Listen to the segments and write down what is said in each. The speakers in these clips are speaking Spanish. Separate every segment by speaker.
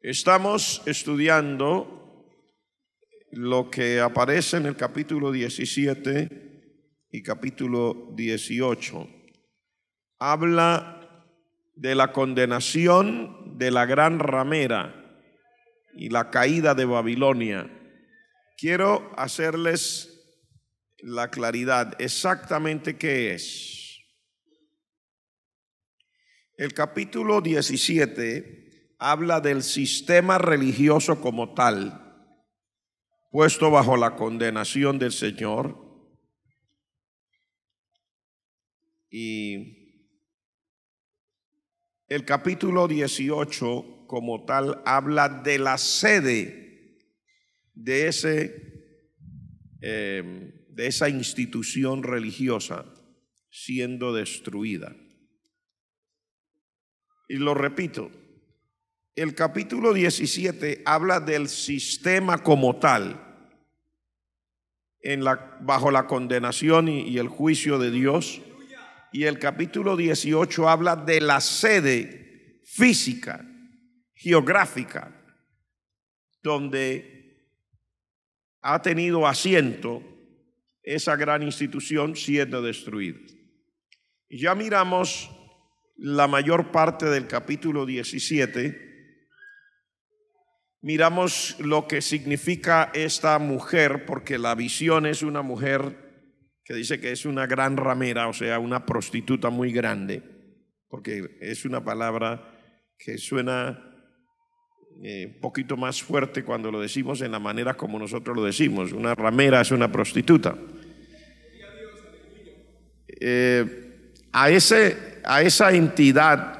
Speaker 1: Estamos estudiando lo que aparece en el capítulo 17 y capítulo 18. Habla de la condenación de la gran ramera y la caída de Babilonia. Quiero hacerles la claridad exactamente qué es. El capítulo 17 habla del sistema religioso como tal, puesto bajo la condenación del Señor. Y el capítulo 18 como tal habla de la sede de esa institución religiosa siendo destruida. Y lo repito, el capítulo 17 habla del sistema como tal, bajo la condenación y el juicio de Dios. Y el capítulo 18 habla de la sede física, geográfica, donde ha tenido asiento esa gran institución siendo destruida. Y ya miramos la mayor parte del capítulo 17. Miramos lo que significa esta mujer, porque la visión es una mujer que dice que es una gran ramera, o sea, una prostituta muy grande, porque es una palabra que suena un poquito más fuerte cuando lo decimos en la manera como nosotros lo decimos. Una ramera es una prostituta. A esa entidad,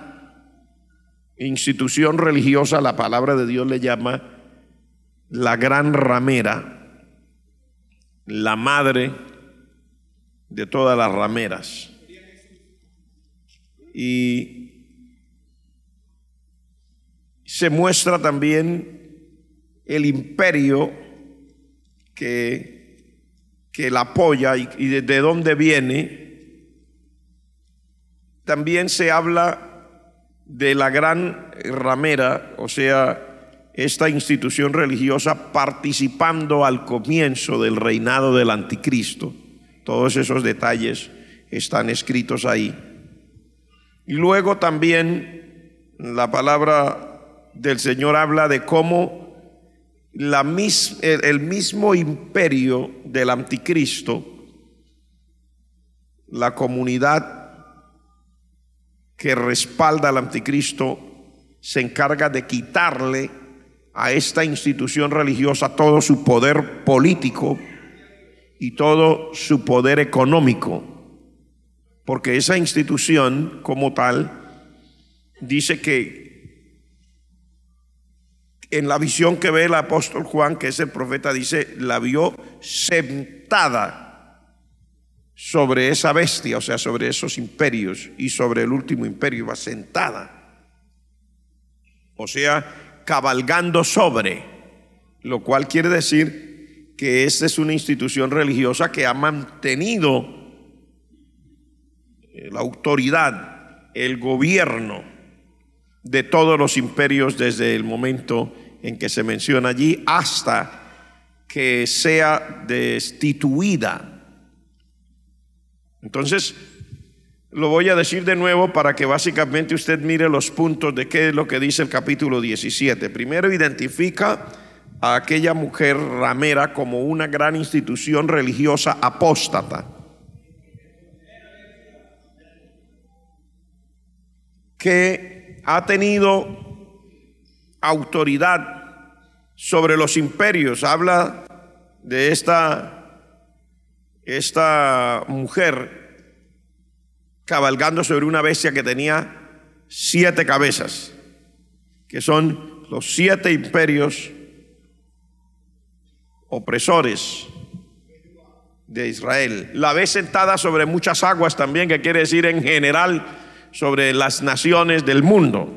Speaker 1: institución religiosa, la palabra de Dios le llama la gran ramera, la madre de todas las rameras. Y se muestra también el imperio que la apoya y de dónde viene. También se habla de la gran ramera, o sea, esta institución religiosa participando al comienzo del reinado del anticristo. Todos esos detalles están escritos ahí. Y luego también la palabra del Señor habla de cómo el mismo imperio del anticristo, la comunidad que respalda al anticristo, se encarga de quitarle a esta institución religiosa todo su poder político y todo su poder económico, porque esa institución como tal dice que en la visión que ve el apóstol Juan, que es el profeta, dice, la vio sentada sobre esa bestia, o sea, sobre esos imperios, y sobre el último imperio iba sentada, o sea, cabalgando sobre, lo cual quiere decir que esta es una institución religiosa que ha mantenido la autoridad, el gobierno de todos los imperios desde el momento en que se menciona allí hasta que sea destituida. Entonces, lo voy a decir de nuevo para que básicamente usted mire los puntos de qué es lo que dice el capítulo 17. Primero, identifica a aquella mujer ramera como una gran institución religiosa apóstata, que ha tenido autoridad sobre los imperios. Habla de esta mujer cabalgando sobre una bestia que tenía 7 cabezas, que son los 7 imperios opresores de Israel. La ve sentada sobre muchas aguas también, que quiere decir en general sobre las naciones del mundo.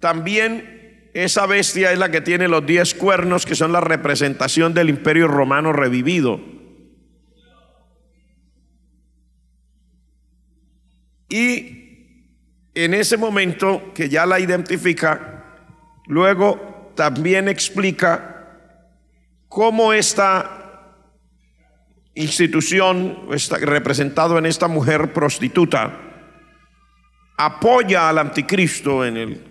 Speaker 1: También esa bestia es la que tiene los 10 cuernos, que son la representación del imperio romano revivido. Y En ese momento que ya la identifica, luego también explica cómo esta institución está representado en esta mujer prostituta, apoya al anticristo en el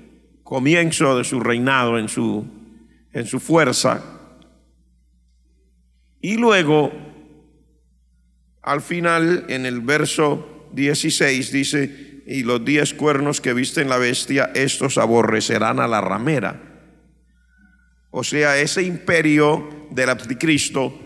Speaker 1: comienzo de su reinado, en su fuerza. Y luego, al final, en el verso 16 dice: y los 10 cuernos que viste en la bestia, estos aborrecerán a la ramera. O sea, ese imperio del anticristo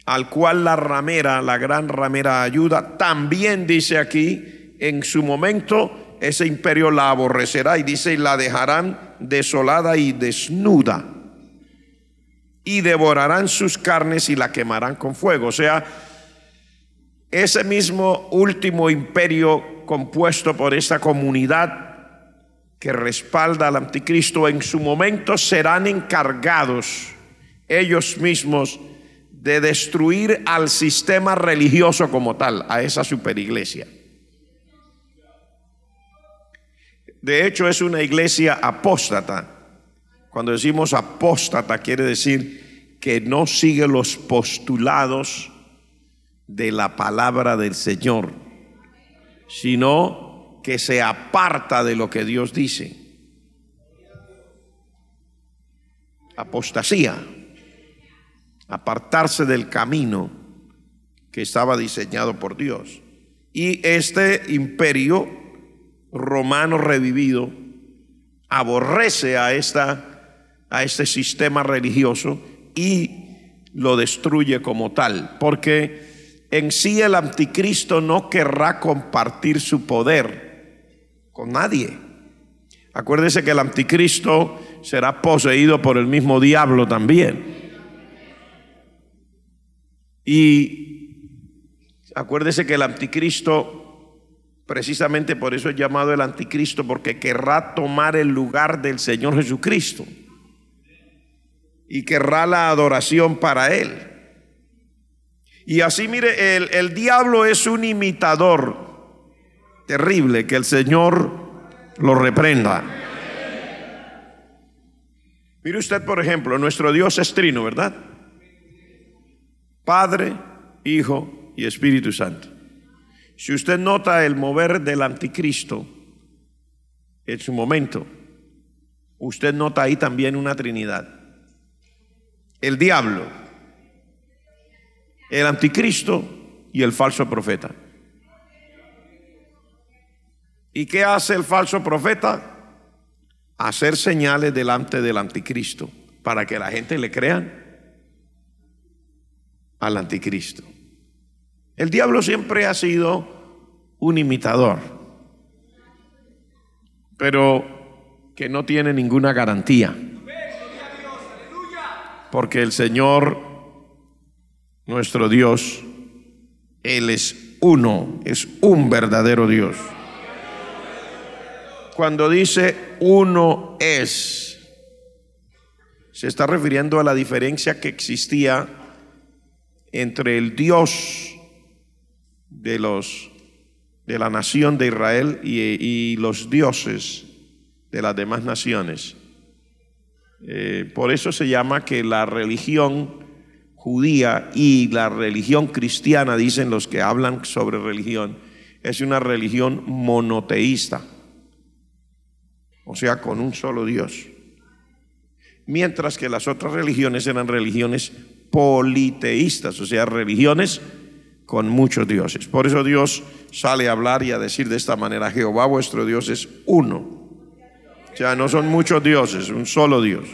Speaker 1: al cual la ramera, la gran ramera, ayuda, también dice aquí, en su momento ese imperio la aborrecerá, y dice: y la dejarán desolada y desnuda, y devorarán sus carnes y la quemarán con fuego. O sea, ese mismo último imperio compuesto por esta comunidad que respalda al anticristo, en su momento serán encargados ellos mismos de destruir al sistema religioso como tal, a esa superiglesia. De hecho, es una iglesia apóstata. Cuando decimos apóstata, quiere decir que no sigue los postulados de la palabra del Señor, sino que se aparta de lo que Dios dice. Apostasía, apartarse del camino que estaba diseñado por Dios. Y este imperio romano revivido aborrece a este sistema religioso y lo destruye como tal, porque en sí el anticristo no querrá compartir su poder con nadie. Acuérdese que el anticristo será poseído por el mismo diablo también. Y acuérdese que el anticristo, precisamente por eso es llamado el anticristo, porque querrá tomar el lugar del Señor Jesucristo y querrá la adoración para él. Y así, mire, el diablo es un imitador terrible, que el Señor lo reprenda. Mire usted, por ejemplo, nuestro Dios es trino, ¿verdad? Padre, Hijo y Espíritu Santo. Si usted nota el mover del anticristo en su momento, usted nota ahí también una trinidad: el diablo, el anticristo y el falso profeta. ¿Y qué hace el falso profeta? Hacer señales delante del anticristo para que la gente le crean al anticristo. El diablo siempre ha sido un imitador, pero que no tiene ninguna garantía, porque el Señor, nuestro Dios, Él es uno, es un verdadero Dios. Cuando dice uno es, se está refiriendo a la diferencia que existía entre el Dios de la nación de Israel y los dioses de las demás naciones. Por eso se llama que la religión judía y la religión cristiana, dicen los que hablan sobre religión, es una religión monoteísta, o sea, con un solo Dios. Mientras que las otras religiones eran religiones politeístas, o sea, religiones con muchos dioses. Por eso Dios sale a hablar y a decir de esta manera: Jehová vuestro Dios es uno. O sea, no son muchos dioses, un solo Dios.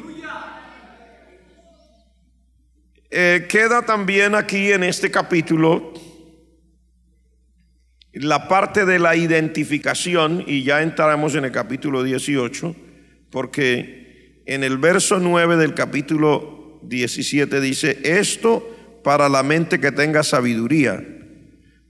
Speaker 1: Queda también aquí en este capítulo la parte de la identificación, y ya entramos en el capítulo 18, porque en el verso 9 del capítulo 17 dice: esto para la mente que tenga sabiduría.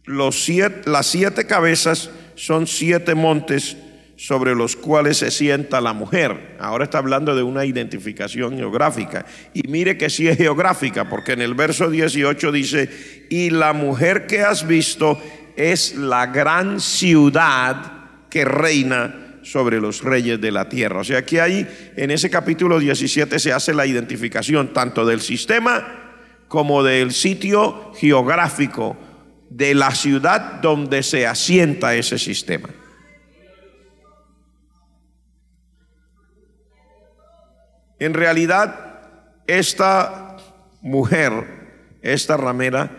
Speaker 1: Las 7 cabezas son 7 montes sobre los cuales se sienta la mujer. Ahora está hablando de una identificación geográfica, y mire que sí es geográfica, porque en el verso 18 dice: y la mujer que has visto, es la gran ciudad que reina sobre los reyes de la tierra. O sea, aquí ahí en ese capítulo 17 se hace la identificación tanto del sistema como del sitio geográfico de la ciudad donde se asienta ese sistema. En realidad, esta mujer, esta ramera,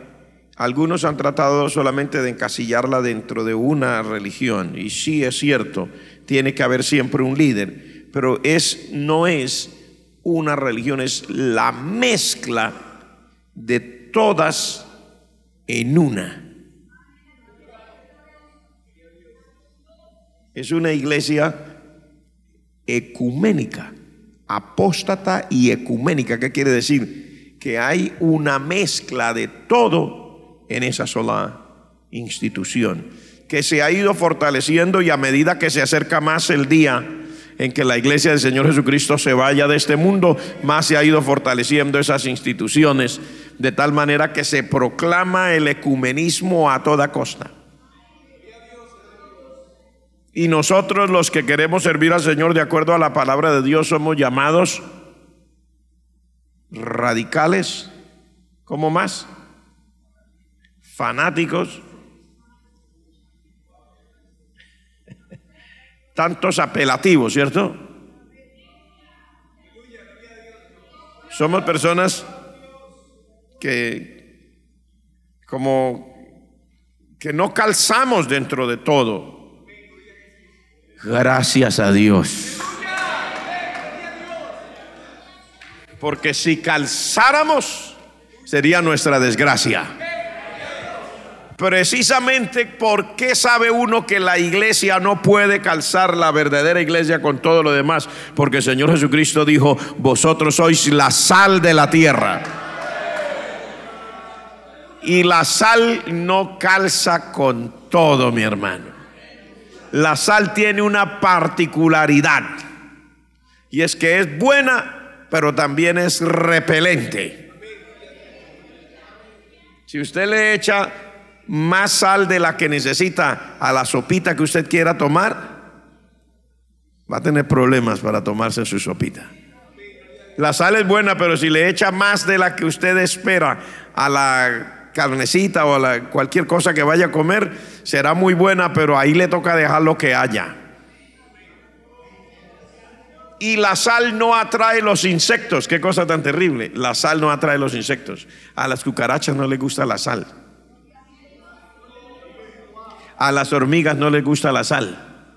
Speaker 1: algunos han tratado solamente de encasillarla dentro de una religión, y sí es cierto, tiene que haber siempre un líder, pero no es una religión, es la mezcla de todas en una. Es una iglesia ecuménica, apóstata y ecuménica. ¿Qué quiere decir? Que hay una mezcla de todo en esa sola institución, que se ha ido fortaleciendo, y a medida que se acerca más el día en que la iglesia del Señor Jesucristo se vaya de este mundo, más se ha ido fortaleciendo esas instituciones, de tal manera que se proclama el ecumenismo a toda costa. Y nosotros, los que queremos servir al Señor de acuerdo a la palabra de Dios, somos llamados radicales. ¿Cómo más? Fanáticos. Tantos apelativos, ¿cierto? Somos personas que no calzamos dentro de todo. Gracias a Dios. Porque si calzáramos, sería nuestra desgracia. Precisamente, ¿por qué sabe uno que la iglesia no puede calzar, la verdadera iglesia, con todo lo demás? Porque el Señor Jesucristo dijo: vosotros sois la sal de la tierra. Y la sal no calza con todo, mi hermano. La sal tiene una particularidad, y es que es buena, pero también es repelente. Si usted le echa más sal de la que necesita a la sopita que usted quiera tomar, va a tener problemas para tomarse su sopita. La sal es buena, pero si le echa más de la que usted espera a la carnecita o a cualquier cosa que vaya a comer, será muy buena, pero ahí le toca dejar lo que haya. Y la sal no atrae los insectos. Qué cosa tan terrible. La sal no atrae los insectos. A las cucarachas no les gusta la sal. A las hormigas no les gusta la sal.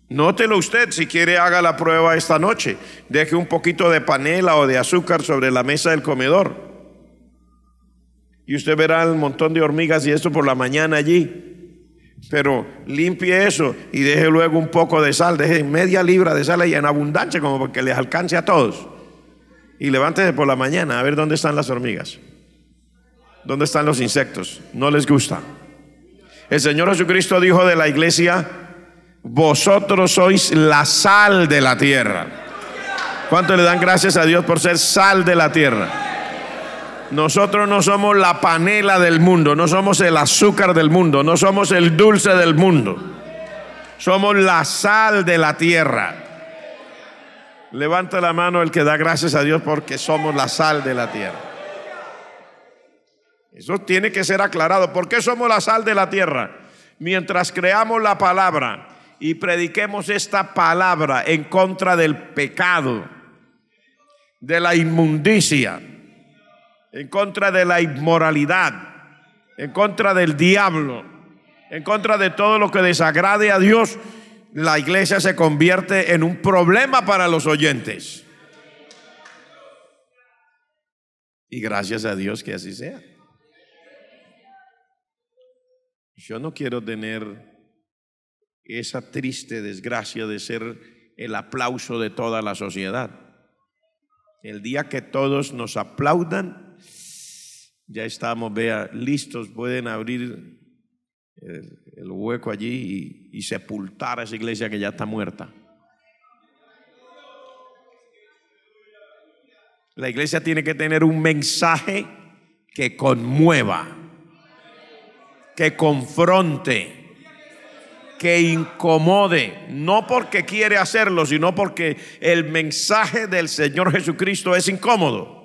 Speaker 1: Nótelo usted, si quiere haga la prueba esta noche. Deje un poquito de panela o de azúcar sobre la mesa del comedor, y usted verá un montón de hormigas y esto por la mañana allí. Pero limpie eso y deje luego un poco de sal, deje media libra de sal ahí en abundancia, como porque les alcance a todos. Y levántese por la mañana a ver dónde están las hormigas, dónde están los insectos. No les gusta. El Señor Jesucristo dijo de la iglesia: vosotros sois la sal de la tierra. ¿Cuánto le dan gracias a Dios por ser sal de la tierra? Nosotros no somos la panela del mundo, no somos el azúcar del mundo, no somos el dulce del mundo. Somos la sal de la tierra. Levanta la mano el que da gracias a Dios porque somos la sal de la tierra. Eso tiene que ser aclarado. ¿Por qué somos la sal de la tierra? Mientras creamos la palabra y prediquemos esta palabra en contra del pecado, de la inmundicia, en contra de la inmoralidad, en contra del diablo, en contra de todo lo que desagrade a Dios, la iglesia se convierte en un problema para los oyentes. Y gracias a Dios que así sea. Yo no quiero tener esa triste desgracia de ser el aplauso de toda la sociedad. El día que todos nos aplaudan, ya estamos, vea, listos, pueden abrir el hueco allí y sepultar a esa iglesia que ya está muerta. La iglesia tiene que tener un mensaje que conmueva. que confronte, que incomode, no porque quiere hacerlo, sino porque el mensaje del Señor Jesucristo es incómodo.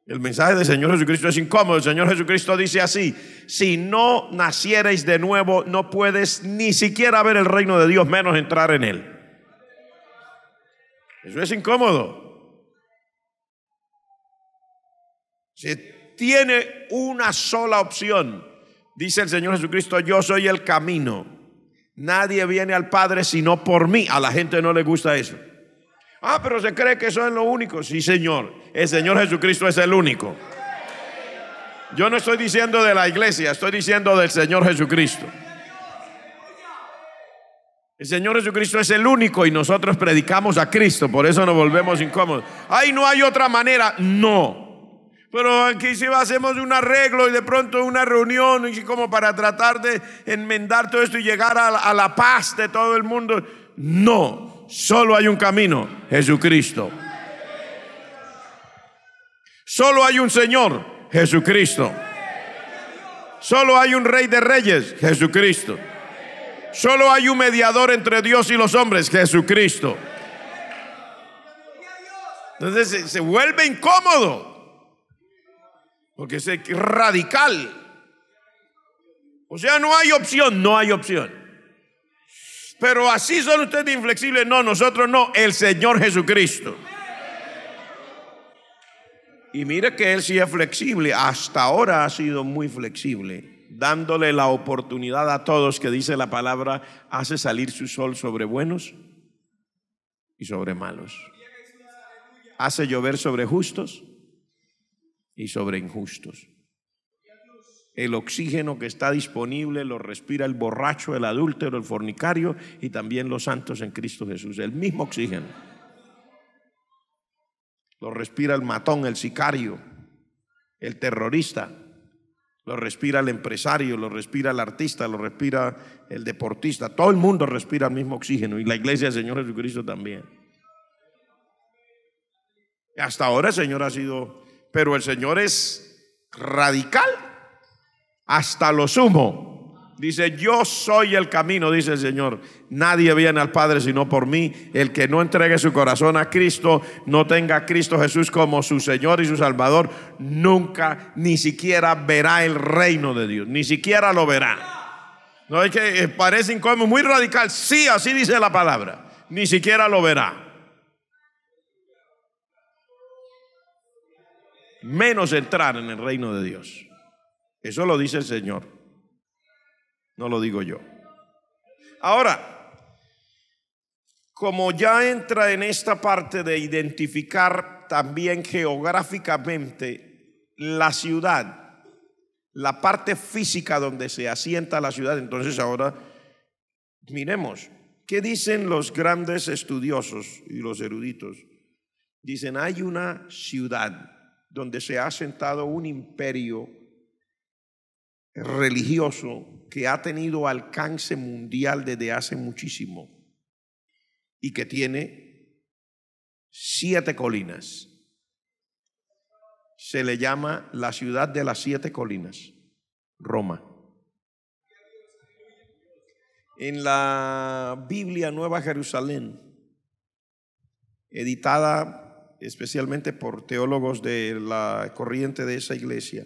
Speaker 1: El mensaje del Señor Jesucristo es incómodo. El Señor Jesucristo dice así: si no naciereis de nuevo, no puedes ni siquiera ver el reino de Dios, menos entrar en él. Eso es incómodo. Se tiene una sola opción. Dice el Señor Jesucristo: yo soy el camino. Nadie viene al Padre sino por mí. A la gente no le gusta eso. Ah, pero se cree que eso es lo único. Sí, Señor. El Señor Jesucristo es el único. Yo no estoy diciendo de la iglesia, estoy diciendo del Señor Jesucristo. El Señor Jesucristo es el único y nosotros predicamos a Cristo, por eso nos volvemos incómodos. Ay, no hay otra manera. No. Pero aquí si hacemos un arreglo y de pronto una reunión y como para tratar de enmendar todo esto y llegar a la paz de todo el mundo. No. Solo hay un camino, Jesucristo. Solo hay un Señor, Jesucristo. Solo hay un Rey de Reyes, Jesucristo. Solo hay un mediador entre Dios y los hombres, Jesucristo. Entonces se vuelve incómodo, porque es radical. O sea, no hay opción, no hay opción. Pero así son ustedes inflexibles. No, nosotros no, el Señor Jesucristo. Y mire que Él sí es flexible. Hasta ahora ha sido muy flexible, dándole la oportunidad a todos, que dice la palabra, hace salir su sol sobre buenos y sobre malos. Hace llover sobre justos y sobre injustos. El oxígeno que está disponible lo respira el borracho, el adúltero, el fornicario y también los santos en Cristo Jesús. El mismo oxígeno lo respira el matón, el sicario, el terrorista, lo respira el empresario, lo respira el artista, lo respira el deportista. Todo el mundo respira el mismo oxígeno, y la iglesia del Señor Jesucristo también. Hasta ahora el Señor ha sido, pero el Señor es radical hasta lo sumo. Dice: yo soy el camino, dice el Señor. Nadie viene al Padre sino por mí. El que no entregue su corazón a Cristo, no tenga a Cristo Jesús como su Señor y su Salvador, nunca, ni siquiera verá el reino de Dios. Ni siquiera lo verá. No es que parece incómodo, muy radical. Sí, así dice la palabra. Ni siquiera lo verá. Menos entrar en el reino de Dios. Eso lo dice el Señor, no lo digo yo. Ahora, como ya entra en esta parte de identificar también geográficamente la ciudad, la parte física donde se asienta la ciudad, entonces ahora miremos, ¿qué dicen los grandes estudiosos y los eruditos? Dicen: hay una ciudad donde se ha asentado un imperio religioso que ha tenido alcance mundial desde hace muchísimo y que tiene 7 colinas. Se le llama la ciudad de las 7 colinas, Roma. En la Biblia Nueva Jerusalén, editada especialmente por teólogos de la corriente de esa iglesia,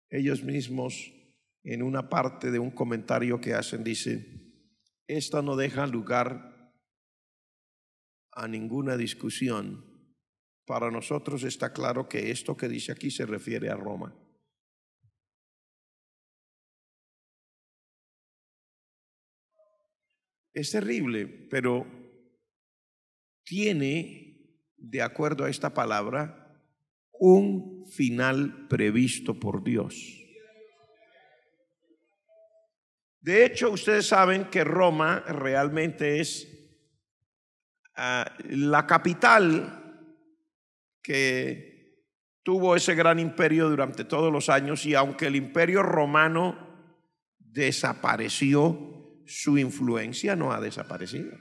Speaker 1: ellos mismos en una parte de un comentario que hacen dicen: esta no deja lugar a ninguna discusión. Para nosotros está claro que esto que dice aquí se refiere a Roma. Es terrible, pero tiene, de acuerdo a esta palabra, un final previsto por Dios. De hecho, ustedes saben que Roma realmente es la capital que tuvo ese gran imperio durante todos los años, y aunque el imperio romano desapareció, su influencia no ha desaparecido.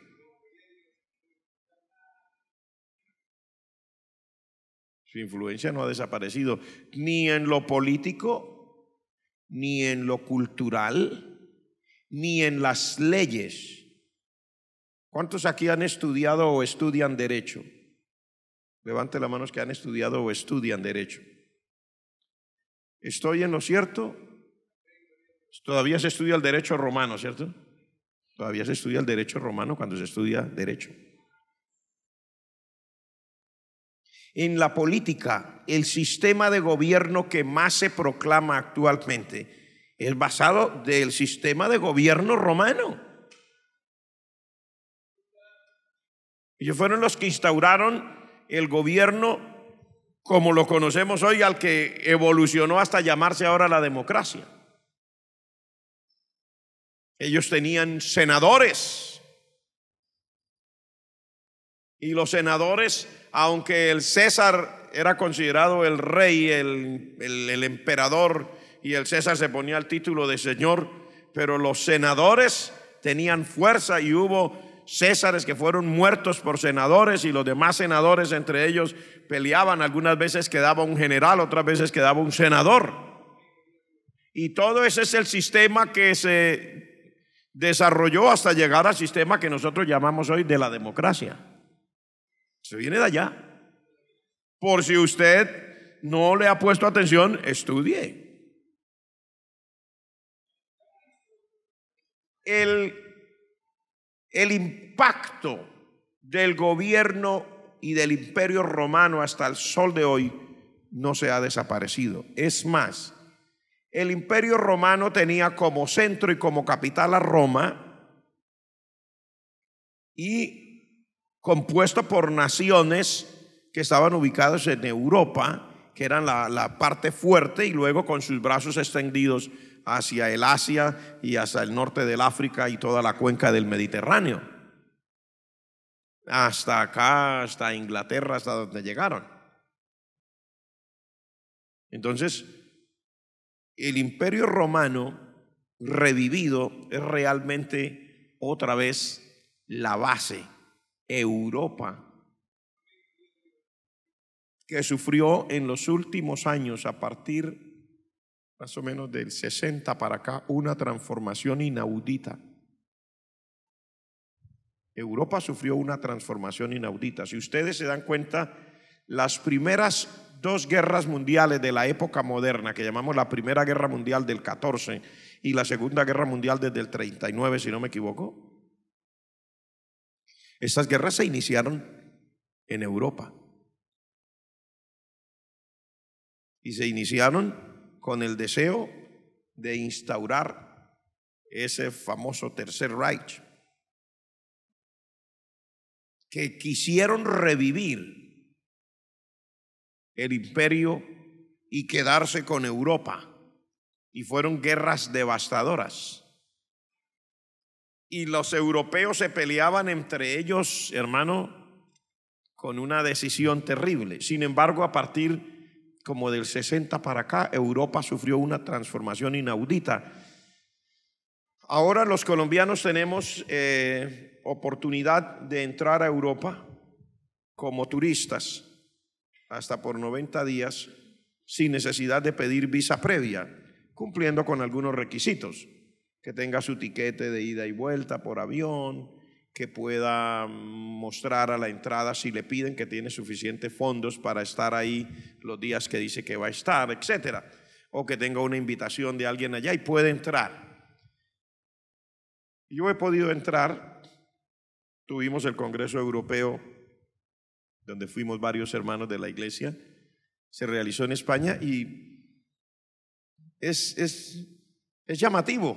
Speaker 1: Su influencia no ha desaparecido, ni en lo político, ni en lo cultural, ni en las leyes. ¿Cuántos aquí han estudiado o estudian derecho? Levante la mano los que han estudiado o estudian derecho. ¿Estoy en lo cierto? Todavía se estudia el derecho romano, ¿cierto? Todavía se estudia el derecho romano cuando se estudia derecho. En la política, el sistema de gobierno que más se proclama actualmente es basado del sistema de gobierno romano. Ellos fueron los que instauraron el gobierno como lo conocemos hoy, al que evolucionó hasta llamarse ahora la democracia. Ellos tenían senadores. Y los senadores, aunque el César era considerado el rey, el emperador, y el César se ponía el título de señor, pero los senadores tenían fuerza y hubo Césares que fueron muertos por senadores, y los demás senadores entre ellos peleaban. Algunas veces quedaba un general, otras veces quedaba un senador. Y todo ese es el sistema que se desarrolló hasta llegar al sistema que nosotros llamamos hoy de la democracia. Se viene de allá. Por si usted no le ha puesto atención, estudie. El impacto del gobierno y del imperio romano hasta el sol de hoy no se ha desaparecido. Es más, el imperio romano tenía como centro y como capital a Roma, y compuesto por naciones que estaban ubicadas en Europa, que eran la parte fuerte, y luego con sus brazos extendidos hacia el Asia y hacia el norte del África y toda la cuenca del Mediterráneo, hasta acá, hasta Inglaterra, hasta donde llegaron. Entonces, el imperio romano revivido es realmente otra vez la base. Europa, que sufrió en los últimos años, a partir más o menos del 60 para acá, una transformación inaudita. Europa sufrió una transformación inaudita. Si ustedes se dan cuenta, las primeras dos guerras mundiales de la época moderna, que llamamos la Primera Guerra Mundial del 14 y la Segunda Guerra Mundial desde el 39, si no me equivoco, estas guerras se iniciaron en Europa. Y se iniciaron con el deseo de instaurar ese famoso Tercer Reich, que quisieron revivir el imperio y quedarse con Europa, y fueron guerras devastadoras. Y los europeos se peleaban entre ellos, hermano, con una decisión terrible. Sin embargo, a partir como del 60 para acá, Europa sufrió una transformación inaudita. Ahora los colombianos tenemos oportunidad de entrar a Europa como turistas hasta por 90 días sin necesidad de pedir visa previa, cumpliendo con algunos requisitos: que tenga su tiquete de ida y vuelta por avión, que pueda mostrar a la entrada, si le piden, que tiene suficientes fondos para estar ahí los días que dice que va a estar, etcétera, o que tenga una invitación de alguien allá y puede entrar. Yo he podido entrar. Tuvimos el Congreso Europeo, donde fuimos varios hermanos de la iglesia. Se realizó en España y es llamativo,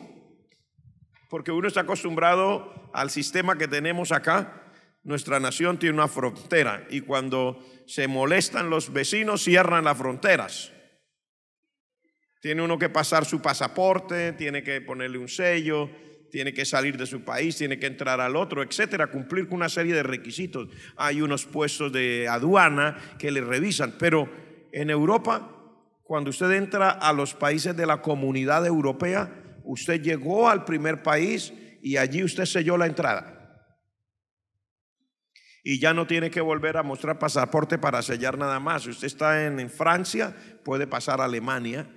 Speaker 1: porque uno está acostumbrado al sistema que tenemos acá. Nuestra nación tiene una frontera, y cuando se molestan los vecinos cierran las fronteras. Tiene uno que pasar su pasaporte, tiene que ponerle un sello, tiene que salir de su país, tiene que entrar al otro, etcétera, cumplir con una serie de requisitos. Hay unos puestos de aduana que le revisan, pero en Europa, cuando usted entra a los países de la Comunidad Europea, usted llegó al primer país y allí usted selló la entrada. Y ya no tiene que volver a mostrar pasaporte para sellar nada más. Usted está en Francia, puede pasar a Alemania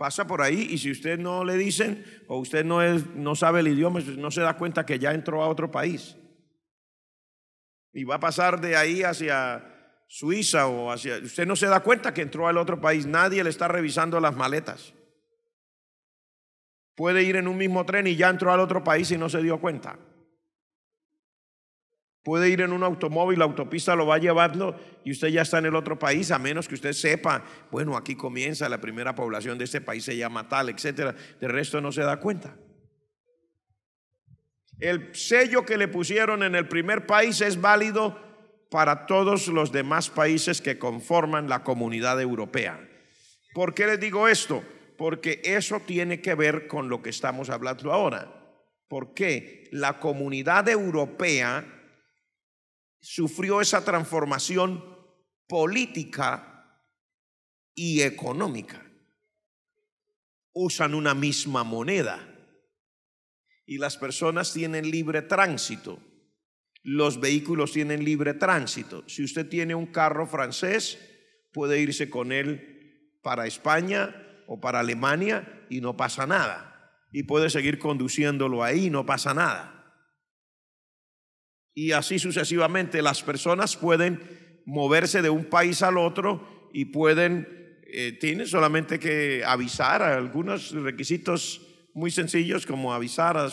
Speaker 1: Pasa por ahí y si usted no le dicen o usted no sabe el idioma, no se da cuenta que ya entró a otro país. Y va a pasar de ahí hacia Suiza o hacia... Usted no se da cuenta que entró al otro país. Nadie le está revisando las maletas. Puede ir en un mismo tren y ya entró al otro país y no se dio cuenta. Puede ir en un automóvil, la autopista lo va llevando y usted ya está en el otro país, a menos que usted sepa, bueno, aquí comienza la primera población de este país, se llama tal, etcétera. De resto no se da cuenta. El sello que le pusieron en el primer país es válido para todos los demás países que conforman la comunidad europea. ¿Por qué les digo esto? Porque eso tiene que ver con lo que estamos hablando ahora. Porque la comunidad europea sufrió esa transformación política y económica. Usan una misma moneda y las personas tienen libre tránsito. Los vehículos tienen libre tránsito. Si usted tiene un carro francés, puede irse con él para España o para Alemania y no pasa nada. Y puede seguir conduciéndolo ahí y no pasa nada. Y así sucesivamente las personas pueden moverse de un país al otro y tienen solamente que avisar a algunos requisitos muy sencillos, como avisar a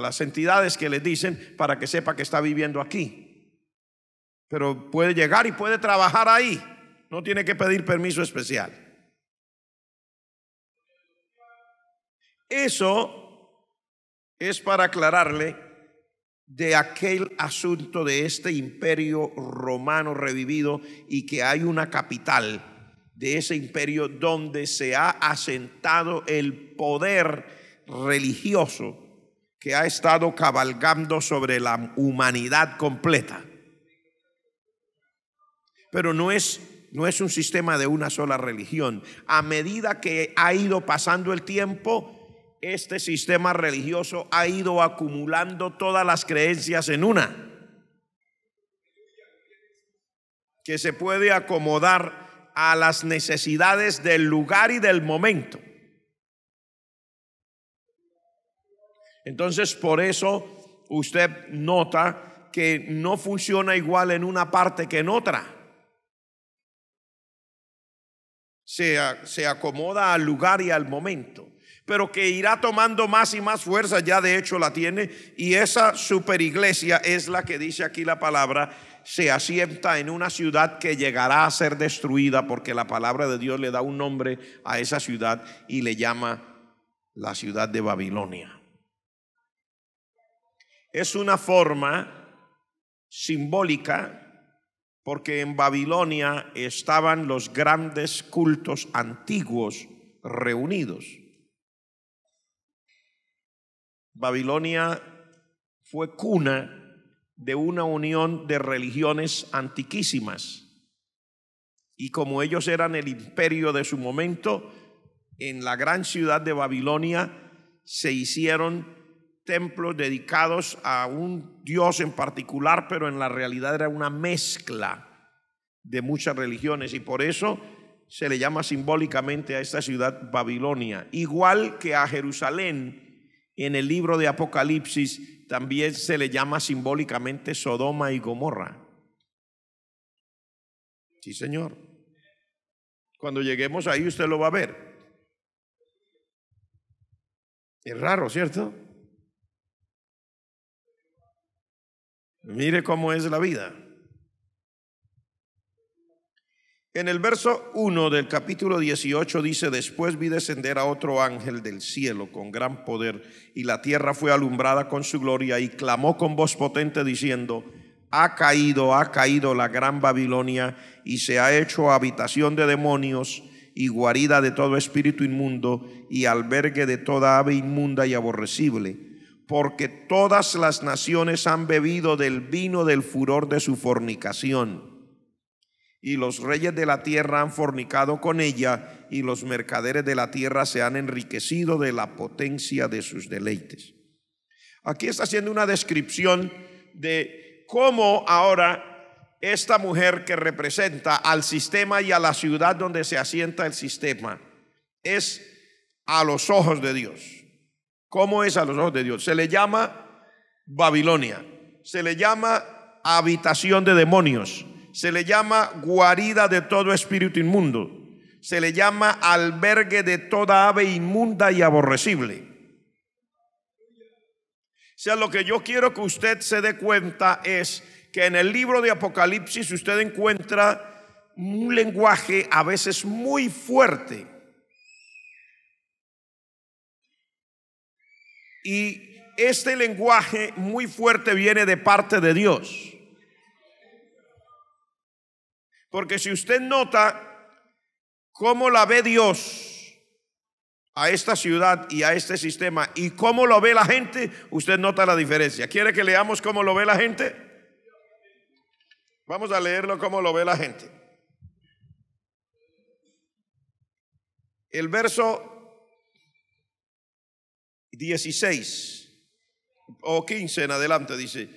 Speaker 1: las entidades que les dicen para que sepa que está viviendo aquí. Pero puede llegar y puede trabajar ahí, no tiene que pedir permiso especial. Eso es para aclararle de aquel asunto de este imperio romano revivido y que hay una capital de ese imperio donde se ha asentado el poder religioso que ha estado cabalgando sobre la humanidad completa. Pero no es un sistema de una sola religión. A medida que ha ido pasando el tiempo, este sistema religioso ha ido acumulando todas las creencias en una, que se puede acomodar a las necesidades del lugar y del momento. Entonces, por eso usted nota que no funciona igual en una parte que en otra. Se acomoda al lugar y al momento, pero que irá tomando más y más fuerza, ya de hecho la tiene, y esa superiglesia es la que dice aquí la palabra, se asienta en una ciudad que llegará a ser destruida, porque la palabra de Dios le da un nombre a esa ciudad y le llama la ciudad de Babilonia. Es una forma simbólica, porque en Babilonia estaban los grandes cultos antiguos reunidos. Babilonia fue cuna de una unión de religiones antiquísimas. Y como ellos eran el imperio de su momento, en la gran ciudad de Babilonia se hicieron templos dedicados a un dios en particular, pero en la realidad era una mezcla de muchas religiones, y por eso se le llama simbólicamente a esta ciudad Babilonia. Igual que a Jerusalén, en el libro de Apocalipsis también se le llama simbólicamente Sodoma y Gomorra. Sí, señor. Cuando lleguemos ahí usted lo va a ver. Es raro, ¿cierto? Mire cómo es la vida. En el verso 1 del capítulo 18 dice: después vi descender a otro ángel del cielo con gran poder, y la tierra fue alumbrada con su gloria, y clamó con voz potente diciendo: ha caído la gran Babilonia, y se ha hecho habitación de demonios y guarida de todo espíritu inmundo y albergue de toda ave inmunda y aborrecible. Porque todas las naciones han bebido del vino del furor de su fornicación, y los reyes de la tierra han fornicado con ella, y los mercaderes de la tierra se han enriquecido de la potencia de sus deleites. Aquí está haciendo una descripción de cómo ahora esta mujer, que representa al sistema y a la ciudad donde se asienta el sistema, es a los ojos de Dios. ¿Cómo es a los ojos de Dios? Se le llama Babilonia, se le llama habitación de demonios, se le llama guarida de todo espíritu inmundo, se le llama albergue de toda ave inmunda y aborrecible. O sea, lo que yo quiero que usted se dé cuenta es que en el libro de Apocalipsis usted encuentra un lenguaje a veces muy fuerte. Y este lenguaje muy fuerte viene de parte de Dios. Porque si usted nota cómo la ve Dios a esta ciudad y a este sistema y cómo lo ve la gente, usted nota la diferencia. ¿Quiere que leamos cómo lo ve la gente? Vamos a leerlo cómo lo ve la gente. El verso 16 o 15 en adelante dice: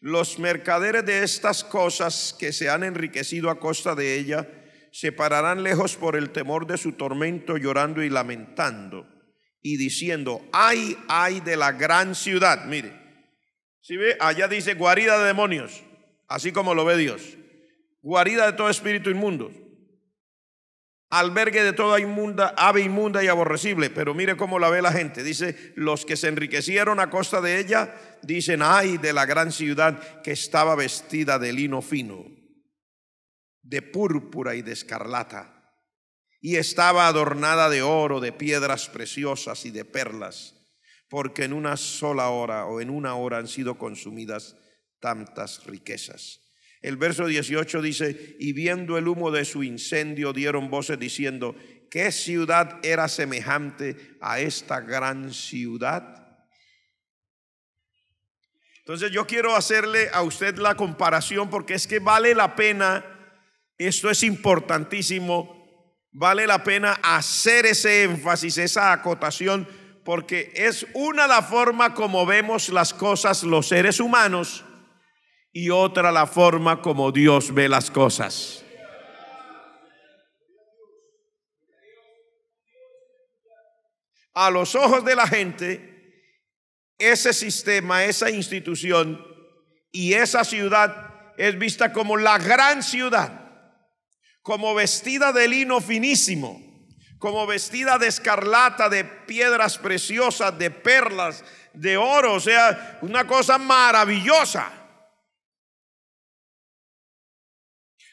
Speaker 1: los mercaderes de estas cosas que se han enriquecido a costa de ella se pararán lejos por el temor de su tormento, llorando y lamentando y diciendo: ay, ay de la gran ciudad. Mire, si ve, allá dice guarida de demonios, así como lo ve Dios, guarida de todo espíritu inmundo, albergue de toda inmunda, ave inmunda y aborrecible. Pero mire cómo la ve la gente. Dice: los que se enriquecieron a costa de ella dicen: ay de la gran ciudad que estaba vestida de lino fino, de púrpura y de escarlata, y estaba adornada de oro, de piedras preciosas y de perlas, porque en una sola hora o en una hora han sido consumidas tantas riquezas. El verso 18 dice: y viendo el humo de su incendio dieron voces diciendo: ¿qué ciudad era semejante a esta gran ciudad? Entonces yo quiero hacerle a usted la comparación, porque es que vale la pena, esto es importantísimo, vale la pena hacer ese énfasis, esa acotación, porque es una la forma como vemos las cosas los seres humanos y otra la forma como Dios ve las cosas. A los ojos de la gente, ese sistema, esa institución y esa ciudad es vista como la gran ciudad, como vestida de lino finísimo, como vestida de escarlata, de piedras preciosas, de perlas, de oro, o sea, una cosa maravillosa.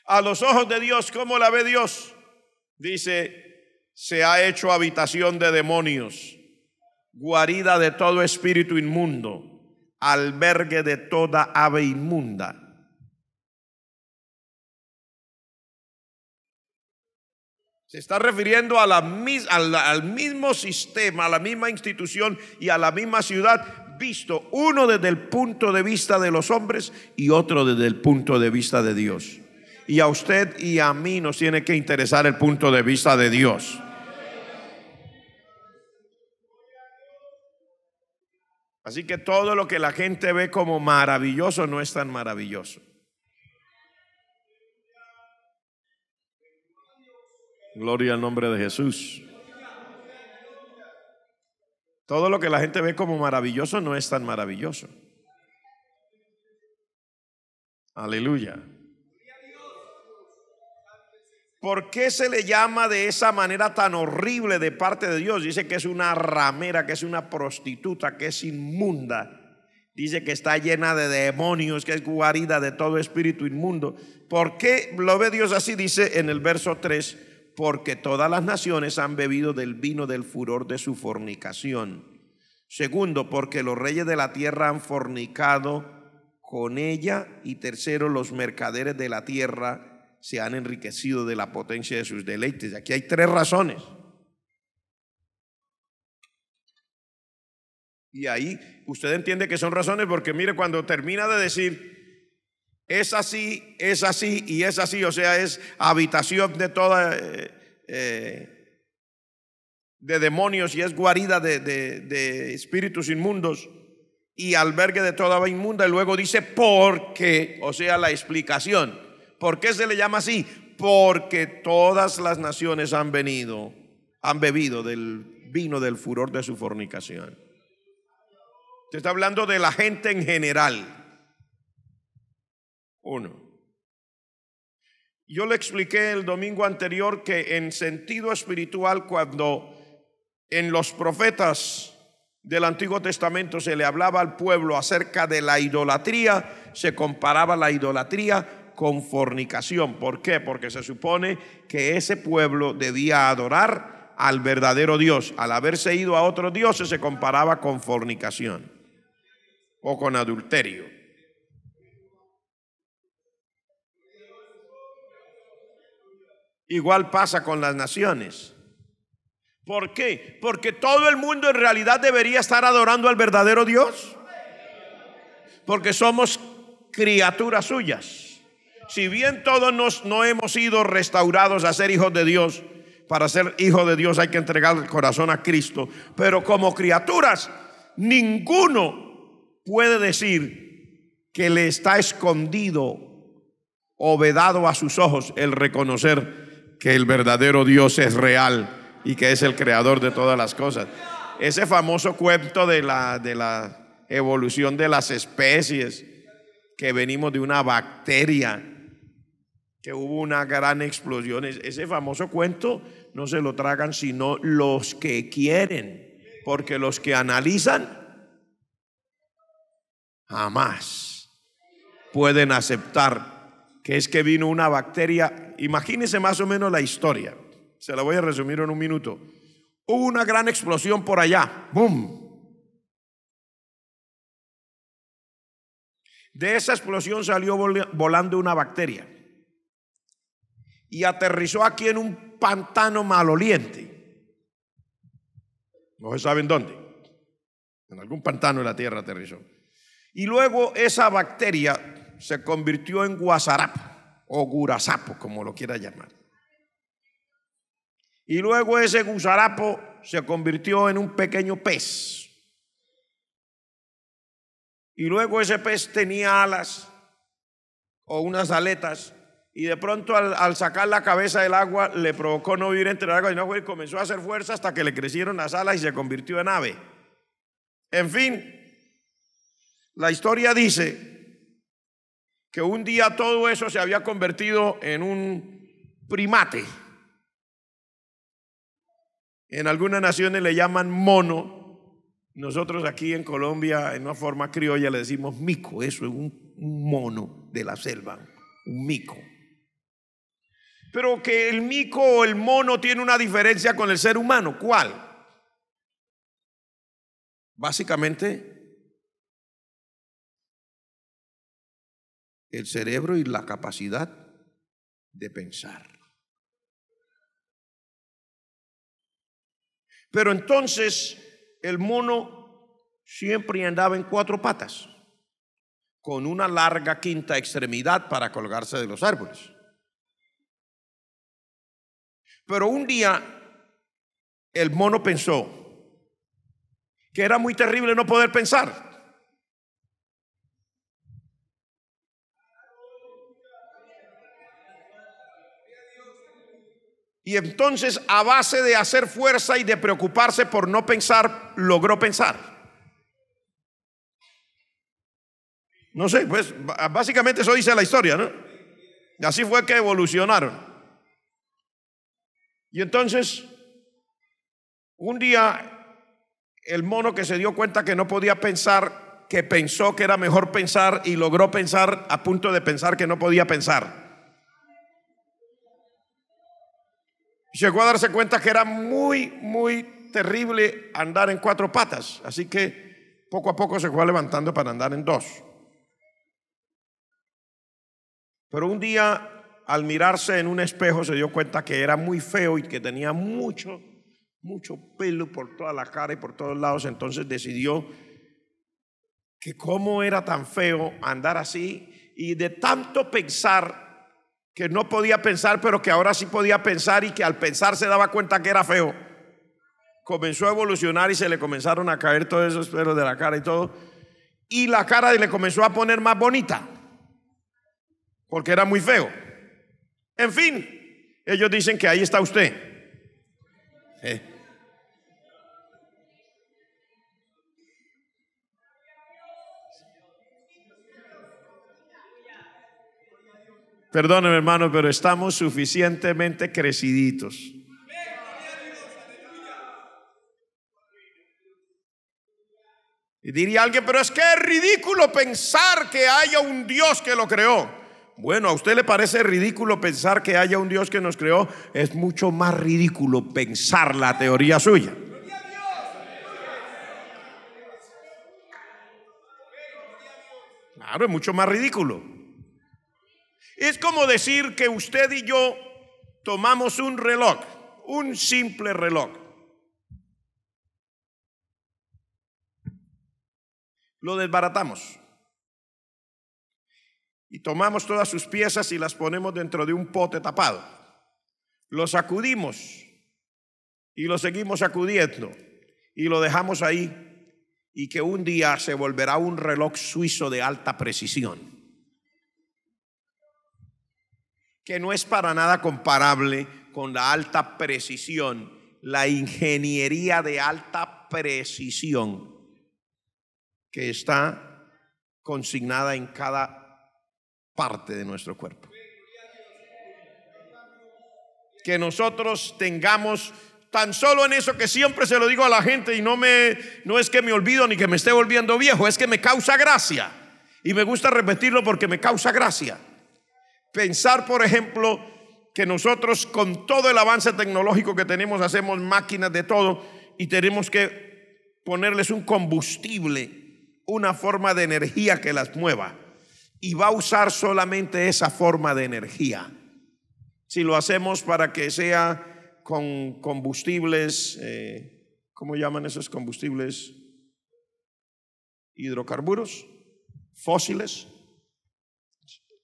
Speaker 1: A los ojos de Dios, ¿cómo la ve Dios? Dice: se ha hecho habitación de demonios, guarida de todo espíritu inmundo, albergue de toda ave inmunda. Se está refiriendo a al mismo sistema, a la misma institución y a la misma ciudad, visto uno desde el punto de vista de los hombres y otro desde el punto de vista de Dios. Y a usted y a mí nos tiene que interesar el punto de vista de Dios. Así que todo lo que la gente ve como maravilloso no es tan maravilloso. Gloria al nombre de Jesús. Todo lo que la gente ve como maravilloso no es tan maravilloso. Aleluya. ¿Por qué se le llama de esa manera tan horrible de parte de Dios? Dice que es una ramera, que es una prostituta, que es inmunda. Dice que está llena de demonios, que es guarida de todo espíritu inmundo. ¿Por qué lo ve Dios así? Dice en el verso 3: porque todas las naciones han bebido del vino del furor de su fornicación. Segundo, porque los reyes de la tierra han fornicado con ella. Y tercero, los mercaderes de la tierra se han enriquecido de la potencia de sus deleites. Aquí hay tres razones. Y ahí usted entiende que son razones, porque mire, cuando termina de decir es así y es así, o sea, es habitación de toda de demonios y es guarida de espíritus inmundos y albergue de toda ave inmunda, y luego dice porque, o sea, la explicación. ¿Por qué se le llama así? Porque todas las naciones han venido han bebido del vino del furor de su fornicación. Se está hablando de la gente en general. Uno. Yo le expliqué el domingo anterior que en sentido espiritual, cuando en los profetas del Antiguo Testamento se le hablaba al pueblo acerca de la idolatría, se comparaba la idolatría con fornicación. ¿Por qué? Porque se supone que ese pueblo debía adorar al verdadero Dios. Al haberse ido a otros dioses se comparaba con fornicación o con adulterio. Igual pasa con las naciones. ¿Por qué? Porque todo el mundo en realidad debería estar adorando al verdadero Dios. Porque somos criaturas suyas. Si bien todos no hemos sido restaurados a ser hijos de Dios, para ser hijo de Dios hay que entregar el corazón a Cristo. Pero como criaturas, ninguno puede decir que le está escondido o vedado a sus ojos el reconocer que el verdadero Dios es real y que es el creador de todas las cosas. Ese famoso cuento de la evolución de las especies, que venimos de una bacteria, que hubo una gran explosión, ese famoso cuento no se lo tragan sino los que quieren, porque los que analizan jamás pueden aceptar que es que vino una bacteria. Imagínense más o menos la historia. Se la voy a resumir en un minuto. Hubo una gran explosión por allá. ¡Bum! De esa explosión salió volando una bacteria y aterrizó aquí en un pantano maloliente. No se sabe en dónde. En algún pantano de la tierra aterrizó. Y luego esa bacteria se convirtió en guasarapo o gurasapo, como lo quiera llamar. Y luego ese gusarapo se convirtió en un pequeño pez. Y luego ese pez tenía alas o unas aletas, y de pronto al sacar la cabeza del agua le provocó no vivir entre el agua y comenzó a hacer fuerza hasta que le crecieron las alas y se convirtió en ave. En fin, la historia dice que un día todo eso se había convertido en un primate. En algunas naciones le llaman mono. Nosotros aquí en Colombia, en una forma criolla, le decimos mico. Eso es un mono de la selva, un mico. Pero que el mico o el mono tiene una diferencia con el ser humano. ¿Cuál? Básicamente el cerebro y la capacidad de pensar. Pero entonces el mono siempre andaba en cuatro patas, con una larga quinta extremidad para colgarse de los árboles. Pero un día el mono pensó que era muy terrible no poder pensar. Y entonces, a base de hacer fuerza y de preocuparse por no pensar, logró pensar. No sé, pues básicamente eso dice la historia, ¿no? Y así fue que evolucionaron. Y entonces, un día, el mono que se dio cuenta que no podía pensar, que pensó que era mejor pensar y logró pensar a punto de pensar que no podía pensar. Llegó a darse cuenta que era muy, muy terrible andar en cuatro patas. Así que poco a poco se fue levantando para andar en dos. Pero un día, al mirarse en un espejo, se dio cuenta que era muy feo y que tenía mucho pelo por toda la cara y por todos lados. Entonces decidió que cómo era tan feo andar así, y de tanto pensar que no podía pensar, pero que ahora sí podía pensar, y que al pensar se daba cuenta que era feo, comenzó a evolucionar y se le comenzaron a caer todos esos pelos de la cara y todo, y la cara le comenzó a poner más bonita porque era muy feo. En fin, ellos dicen que ahí está usted. Perdóneme, hermano, pero estamos suficientemente creciditos. Y diría alguien, pero es que es ridículo pensar que haya un Dios que lo creó. Bueno, ¿a usted le parece ridículo pensar que haya un Dios que nos creó? Es mucho más ridículo pensar la teoría suya. Claro, es mucho más ridículo. Es como decir que usted y yo tomamos un reloj, un simple reloj. Lo desbaratamos y tomamos todas sus piezas y las ponemos dentro de un pote tapado. Lo sacudimos y lo seguimos sacudiendo y lo dejamos ahí, y que un día se volverá un reloj suizo de alta precisión, que no es para nada comparable con la alta precisión, la ingeniería de alta precisión que está consignada en cada parte de nuestro cuerpo. Que nosotros tengamos tan solo en eso, que siempre se lo digo a la gente y no es que me olvido ni que me esté volviendo viejo, es que me causa gracia y me gusta repetirlo porque me causa gracia. Pensar, por ejemplo, que nosotros con todo el avance tecnológico que tenemos hacemos máquinas de todo y tenemos que ponerles un combustible, una forma de energía que las mueva, y va a usar solamente esa forma de energía. Si lo hacemos para que sea con combustibles, ¿cómo llaman esos combustibles? Hidrocarburos, fósiles,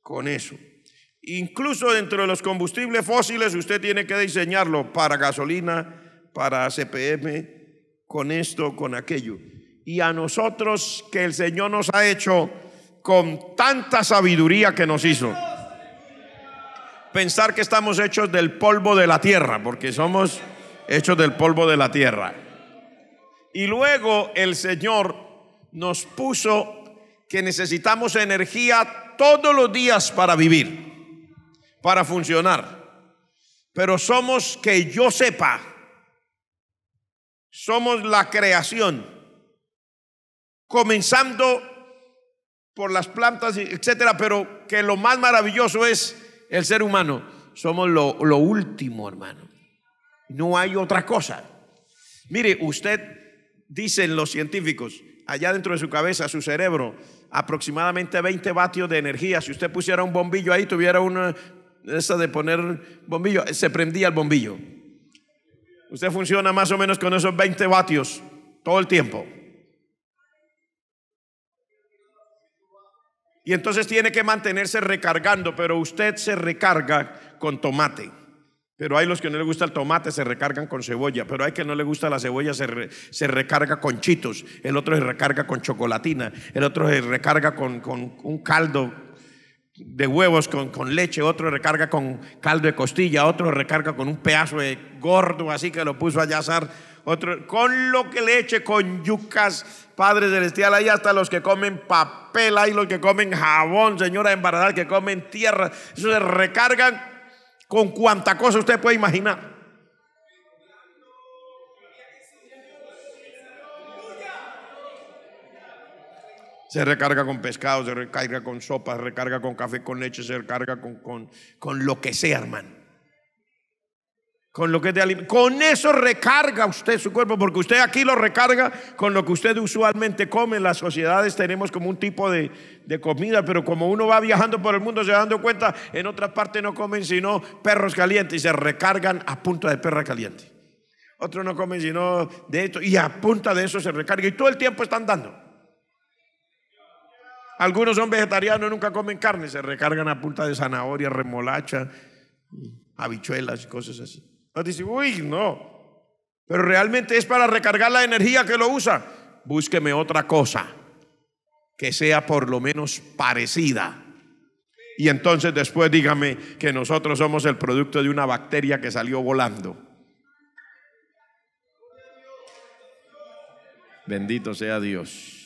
Speaker 1: con eso. Incluso dentro de los combustibles fósiles usted tiene que diseñarlo para gasolina, para CPM, con esto, con aquello. Y a nosotros, que el Señor nos ha hecho con tanta sabiduría que nos hizo, pensar que estamos hechos del polvo de la tierra, porque somos hechos del polvo de la tierra. Y luego el Señor nos puso que necesitamos energía todos los días para vivir, para funcionar. Pero somos, que yo sepa, somos la creación, comenzando por las plantas, etcétera, pero que lo más maravilloso es el ser humano. Somos lo último, hermano. No hay otra cosa. Mire, usted, dicen los científicos, allá dentro de su cabeza, su cerebro, aproximadamente 20 vatios de energía. Si usted pusiera un bombillo ahí, tuviera una esa de poner bombillo, se prendía el bombillo. Usted funciona más o menos con esos 20 vatios todo el tiempo. Y entonces tiene que mantenerse recargando, pero usted se recarga con tomate. Pero hay los que no les gusta el tomate, se recargan con cebolla. Pero hay que no le gusta la cebolla, se recarga con chitos. El otro se recarga con chocolatina. El otro se recarga con un caldo de huevos con leche. Otro recarga con caldo de costilla. Otro recarga con un pedazo de gordo así que lo puso allá a asar. Otro con lo que le eche, con yucas. Padre celestial, hay hasta los que comen papel, hay los que comen jabón, señora embarazada, que comen tierra. Eso se recargan con cuanta cosa usted puede imaginar. Se recarga con pescado, se recarga con sopa, se recarga con café con leche, se recarga con lo que sea, hermano. Con lo que es de alimento. Con eso recarga usted su cuerpo, porque usted aquí lo recarga con lo que usted usualmente come. En las sociedades tenemos como un tipo de comida, pero como uno va viajando por el mundo se va dando cuenta, en otras partes no comen sino perros calientes y se recargan a punta de perra caliente. Otros no comen sino de esto y a punta de eso se recarga, y todo el tiempo están dando. Algunos son vegetarianos, nunca comen carne, se recargan a punta de zanahoria, remolacha, habichuelas y cosas así. Entonces dice, uy, no. Pero realmente es para recargar la energía que lo usa. Búsqueme otra cosa que sea por lo menos parecida. Y entonces después dígame que nosotros somos el producto de una bacteria que salió volando. Bendito sea Dios.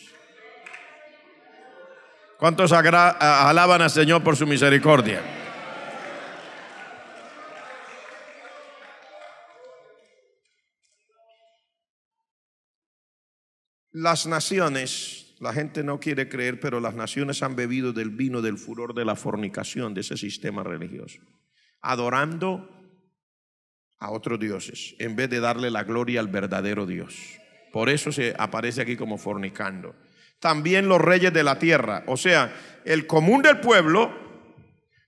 Speaker 1: ¿Cuántos alaban al Señor por su misericordia? Las naciones, la gente no quiere creer, pero las naciones han bebido del vino del furor de la fornicación, de ese sistema religioso, adorando a otros dioses en vez de darle la gloria al verdadero Dios. Por eso se aparece aquí como fornicando. También los reyes de la tierra, o sea, el común del pueblo,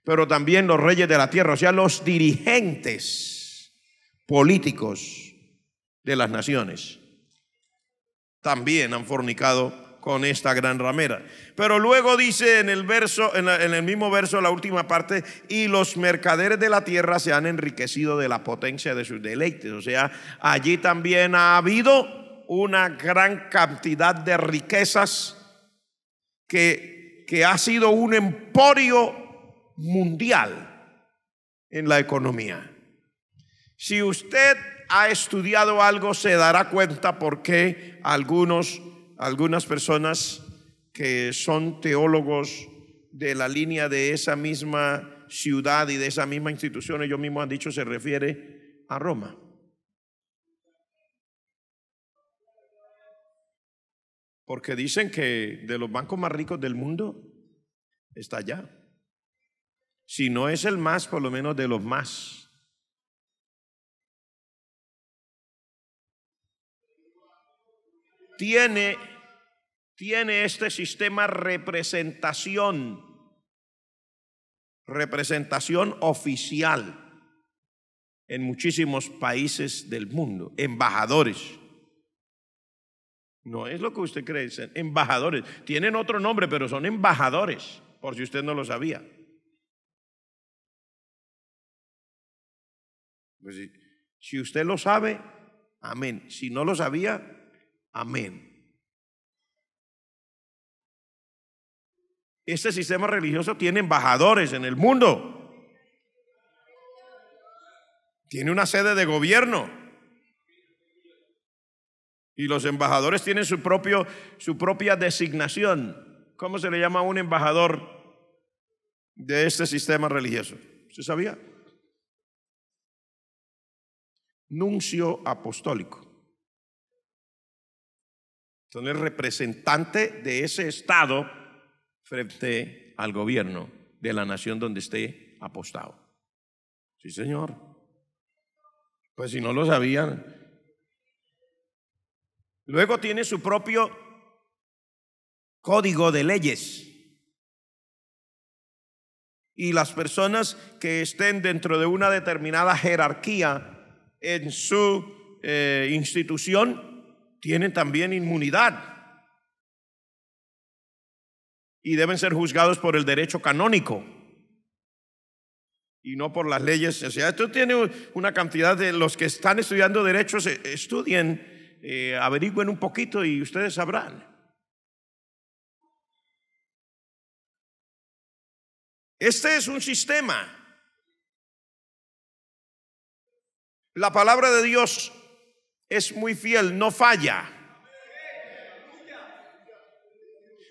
Speaker 1: pero también los reyes de la tierra, o sea, los dirigentes políticos de las naciones, también han fornicado con esta gran ramera. Pero luego dice en el verso, en el mismo verso, la última parte, y los mercaderes de la tierra se han enriquecido de la potencia de sus deleites. O sea, allí también ha habido una gran cantidad de riquezas que ha sido un emporio mundial en la economía. Si usted ha estudiado algo, se dará cuenta por qué algunas personas que son teólogos de la línea de esa misma ciudad y de esa misma institución, ellos mismos han dicho, se refiere a Roma. Porque dicen que de los bancos más ricos del mundo está allá. Si no es el más, por lo menos de los más. Tiene este sistema representación oficial en muchísimos países del mundo, embajadores. No es lo que usted cree, son embajadores. Tienen otro nombre, pero son embajadores, por si usted no lo sabía. Pues si usted lo sabe, amén. Si no lo sabía, amén. Este sistema religioso tiene embajadores en el mundo. Tiene una sede de gobierno. Y los embajadores tienen su propia designación. ¿Cómo se le llama a un embajador de este sistema religioso? ¿Se sabía? Nuncio apostólico. Son el representante de ese estado frente al gobierno de la nación donde esté apostado. Sí, señor. Pues si no lo sabían. Luego tiene su propio código de leyes. Y las personas que estén dentro de una determinada jerarquía en su institución tienen también inmunidad. Y deben ser juzgados por el derecho canónico y no por las leyes. O sea, esto tiene una cantidad de los que están estudiando derechos, estudien, averigüen un poquito y ustedes sabrán. Este es un sistema. La palabra de Dios es muy fiel, no falla.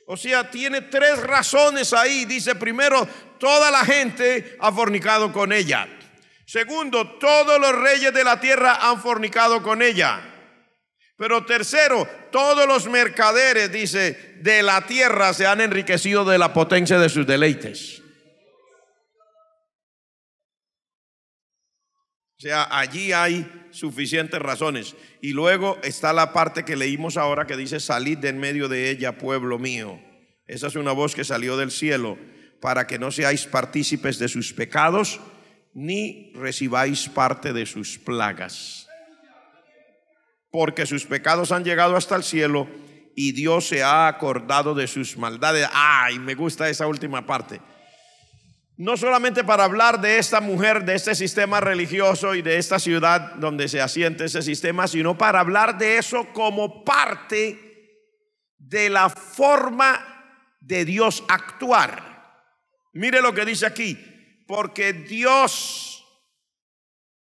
Speaker 1: O sea, tiene tres razones ahí. Dice, primero, toda la gente ha fornicado con ella. Segundo, todos los reyes de la tierra han fornicado con ella. Pero tercero, todos los mercaderes, dice, de la tierra se han enriquecido de la potencia de sus deleites. O sea, allí hay suficientes razones. Y luego está la parte que leímos ahora que dice, salid de en medio de ella, pueblo mío. Esa es una voz que salió del cielo, para que no seáis partícipes de sus pecados, ni recibáis parte de sus plagas. Porque sus pecados han llegado hasta el cielo, y Dios se ha acordado de sus maldades. Ay, me gusta esa última parte. No solamente para hablar de esta mujer, de este sistema religioso y de esta ciudad donde se asienta ese sistema, sino para hablar de eso como parte de la forma de Dios actuar. Mire lo que dice aquí, porque Dios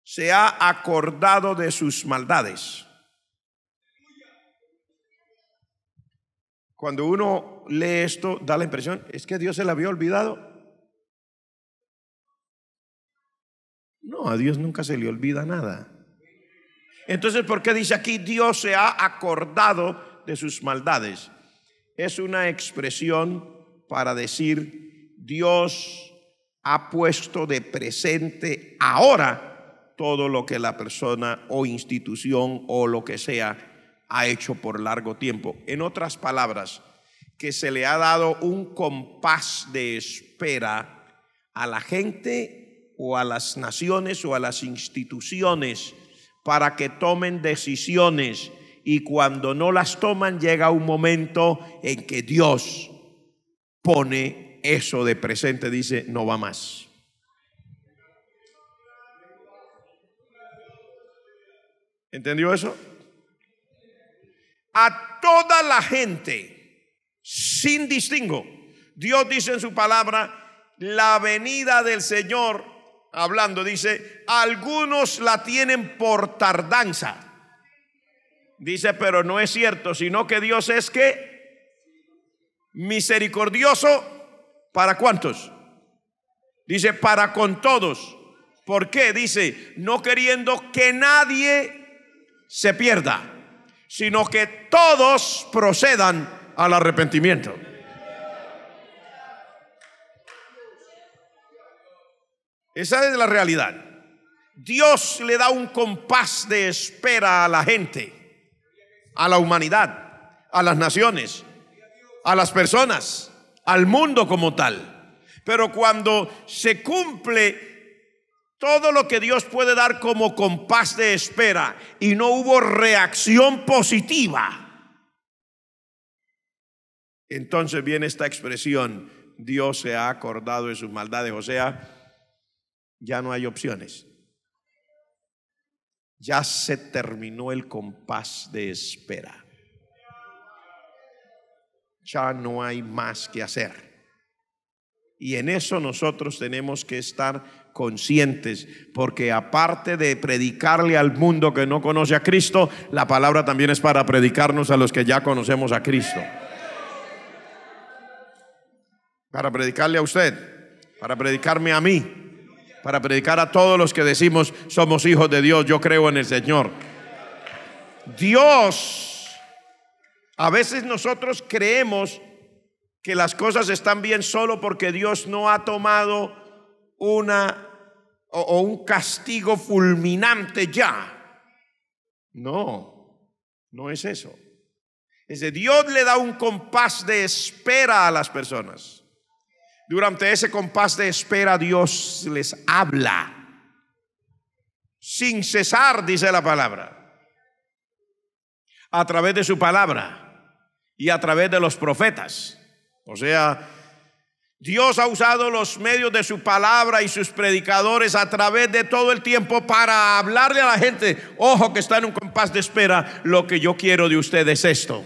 Speaker 1: se ha acordado de sus maldades. Cuando uno lee esto, da la impresión, ¿es que Dios se le había olvidado? No, a Dios nunca se le olvida nada. Entonces, ¿por qué dice aquí Dios se ha acordado de sus maldades? Es una expresión para decir Dios ha puesto de presente ahora todo lo que la persona o institución o lo que sea ha hecho por largo tiempo. En otras palabras, que se le ha dado un compás de espera a la gente o a las naciones o a las instituciones para que tomen decisiones, y cuando no las toman llega un momento en que Dios pone eso de presente, dice no va más. ¿Entendió eso? A toda la gente, sin distingo, Dios dice en su palabra, la venida del Señor, hablando, dice, algunos la tienen por tardanza. Dice, pero no es cierto, sino que Dios es que misericordioso, ¿para cuántos? Dice, para con todos. ¿Por qué? Dice, no queriendo que nadie se pierda, sino que todos procedan al arrepentimiento. Esa es la realidad. Dios le da un compás de espera a la gente, a la humanidad, a las naciones, a las personas, al mundo como tal. Pero cuando se cumple todo lo que Dios puede dar como compás de espera y no hubo reacción positiva, entonces viene esta expresión, Dios se ha acordado de sus maldades. O sea, ya no hay opciones. Ya se terminó el compás de espera. Ya no hay más que hacer. Y en eso nosotros tenemos que estar conscientes, porque aparte de predicarle al mundo que no conoce a Cristo, la palabra también es para predicarnos a los que ya conocemos a Cristo. Para predicarle a usted, para predicarme a mí, para predicar a todos los que decimos somos hijos de Dios, yo creo en el Señor. Dios, a veces nosotros creemos que las cosas están bien solo porque Dios no ha tomado un castigo fulminante ya. No, no es eso. Es de Dios le da un compás de espera a las personas. Durante ese compás de espera Dios les habla sin cesar, dice la palabra, a través de su palabra y a través de los profetas. O sea, Dios ha usado los medios de su palabra y sus predicadores a través de todo el tiempo para hablarle a la gente, ojo que está en un compás de espera, lo que yo quiero de ustedes es esto.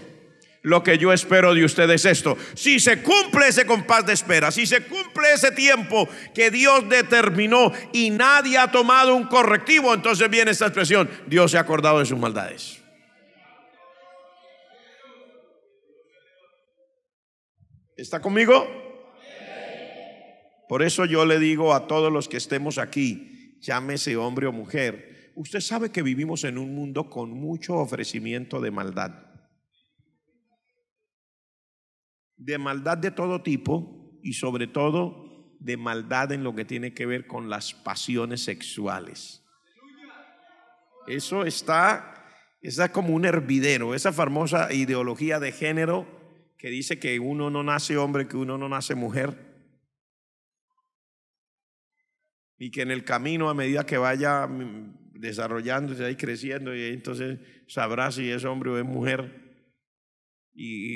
Speaker 1: Lo que yo espero de ustedes es esto. Si se cumple ese compás de espera, si se cumple ese tiempo que Dios determinó y nadie ha tomado un correctivo, entonces viene esta expresión, Dios se ha acordado de sus maldades. ¿Está conmigo? Por eso yo le digo a todos los que estemos aquí, llámese hombre o mujer, usted sabe que vivimos en un mundo con mucho ofrecimiento de maldad. De maldad de todo tipo y sobre todo de maldad en lo que tiene que ver con las pasiones sexuales. Eso está como un hervidero, esa famosa ideología de género que dice que uno no nace hombre, que uno no nace mujer, y que en el camino, a medida que vaya desarrollándose y creciendo, y entonces sabrá si es hombre o es mujer.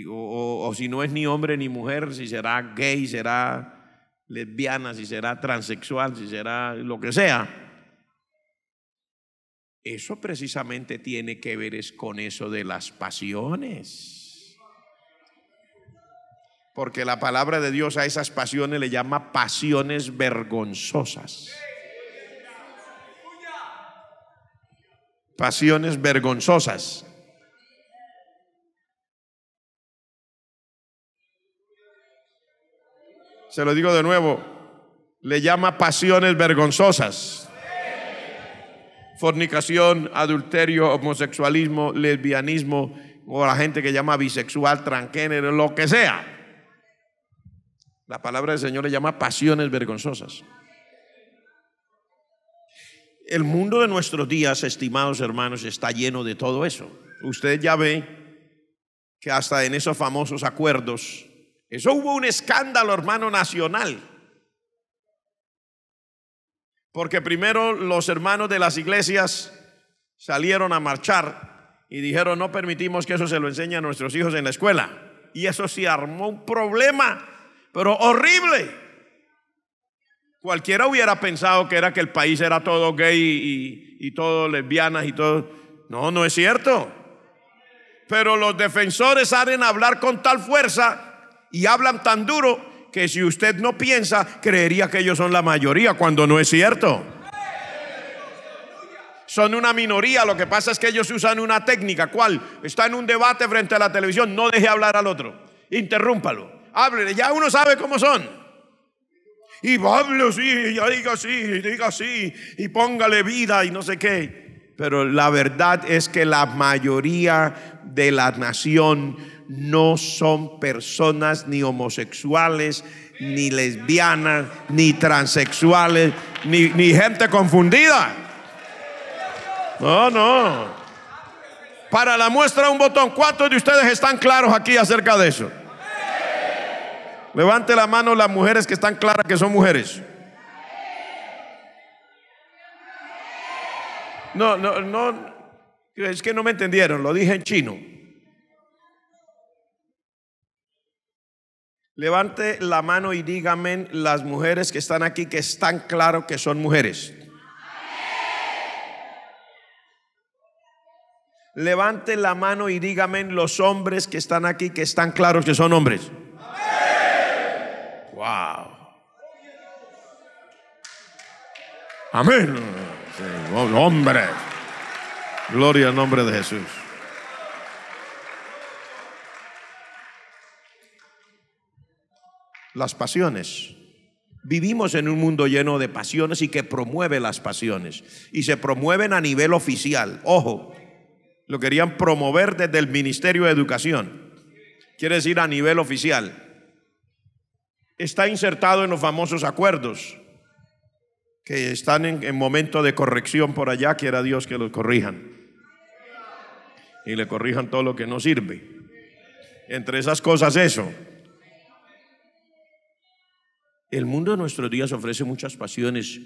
Speaker 1: O si no es ni hombre ni mujer, si será gay, será lesbiana, si será transexual, si será lo que sea. Eso precisamente tiene que ver es con eso de las pasiones. Porque la palabra de Dios a esas pasiones le llama pasiones vergonzosas. Pasiones vergonzosas. Se lo digo de nuevo, le llama pasiones vergonzosas. Fornicación, adulterio, homosexualismo, lesbianismo, o la gente que llama bisexual, transgénero, lo que sea. La palabra del Señor le llama pasiones vergonzosas. El mundo de nuestros días, estimados hermanos, está lleno de todo eso. Usted ya ve que hasta en esos famosos acuerdos, eso hubo un escándalo, hermano, nacional. Porque primero los hermanos de las iglesias salieron a marchar y dijeron: no permitimos que eso se lo enseñe a nuestros hijos en la escuela. Y eso sí armó un problema, pero horrible. Cualquiera hubiera pensado que era que el país era todo gay y todo lesbianas y todo. No, no es cierto. Pero los defensores salen a hablar con tal fuerza y hablan tan duro que si usted no piensa, creería que ellos son la mayoría, cuando no es cierto. Son una minoría. Lo que pasa es que ellos usan una técnica. ¿Cuál? Está en un debate frente a la televisión, no deje hablar al otro, interrúmpalo, háblele. Ya uno sabe cómo son. Y hable así, ya diga así, y póngale vida y no sé qué. Pero la verdad es que la mayoría de la nación no son personas ni homosexuales, ni lesbianas, ni transexuales, ni gente confundida. No. Para la muestra un botón. ¿Cuántos de ustedes están claros aquí acerca de eso? Levante la mano las mujeres que están claras que son mujeres. No, es que no me entendieron, lo dije en chino. Levante la mano y díganme las mujeres que están aquí que están claras que son mujeres. Levante la mano y díganme los hombres que están aquí que están claros que son hombres. Wow. Amén. Sí, hombre. Gloria al nombre de Jesús. Las pasiones. Vivimos en un mundo lleno de pasiones y que promueve las pasiones. Y se promueven a nivel oficial. Ojo, lo querían promover desde el Ministerio de Educación. Quiere decir a nivel oficial. Está insertado en los famosos acuerdos que están en momento de corrección por allá. Quiera Dios que los corrijan y le corrijan todo lo que no sirve. Entre esas cosas eso. El mundo de nuestros días ofrece muchas pasiones,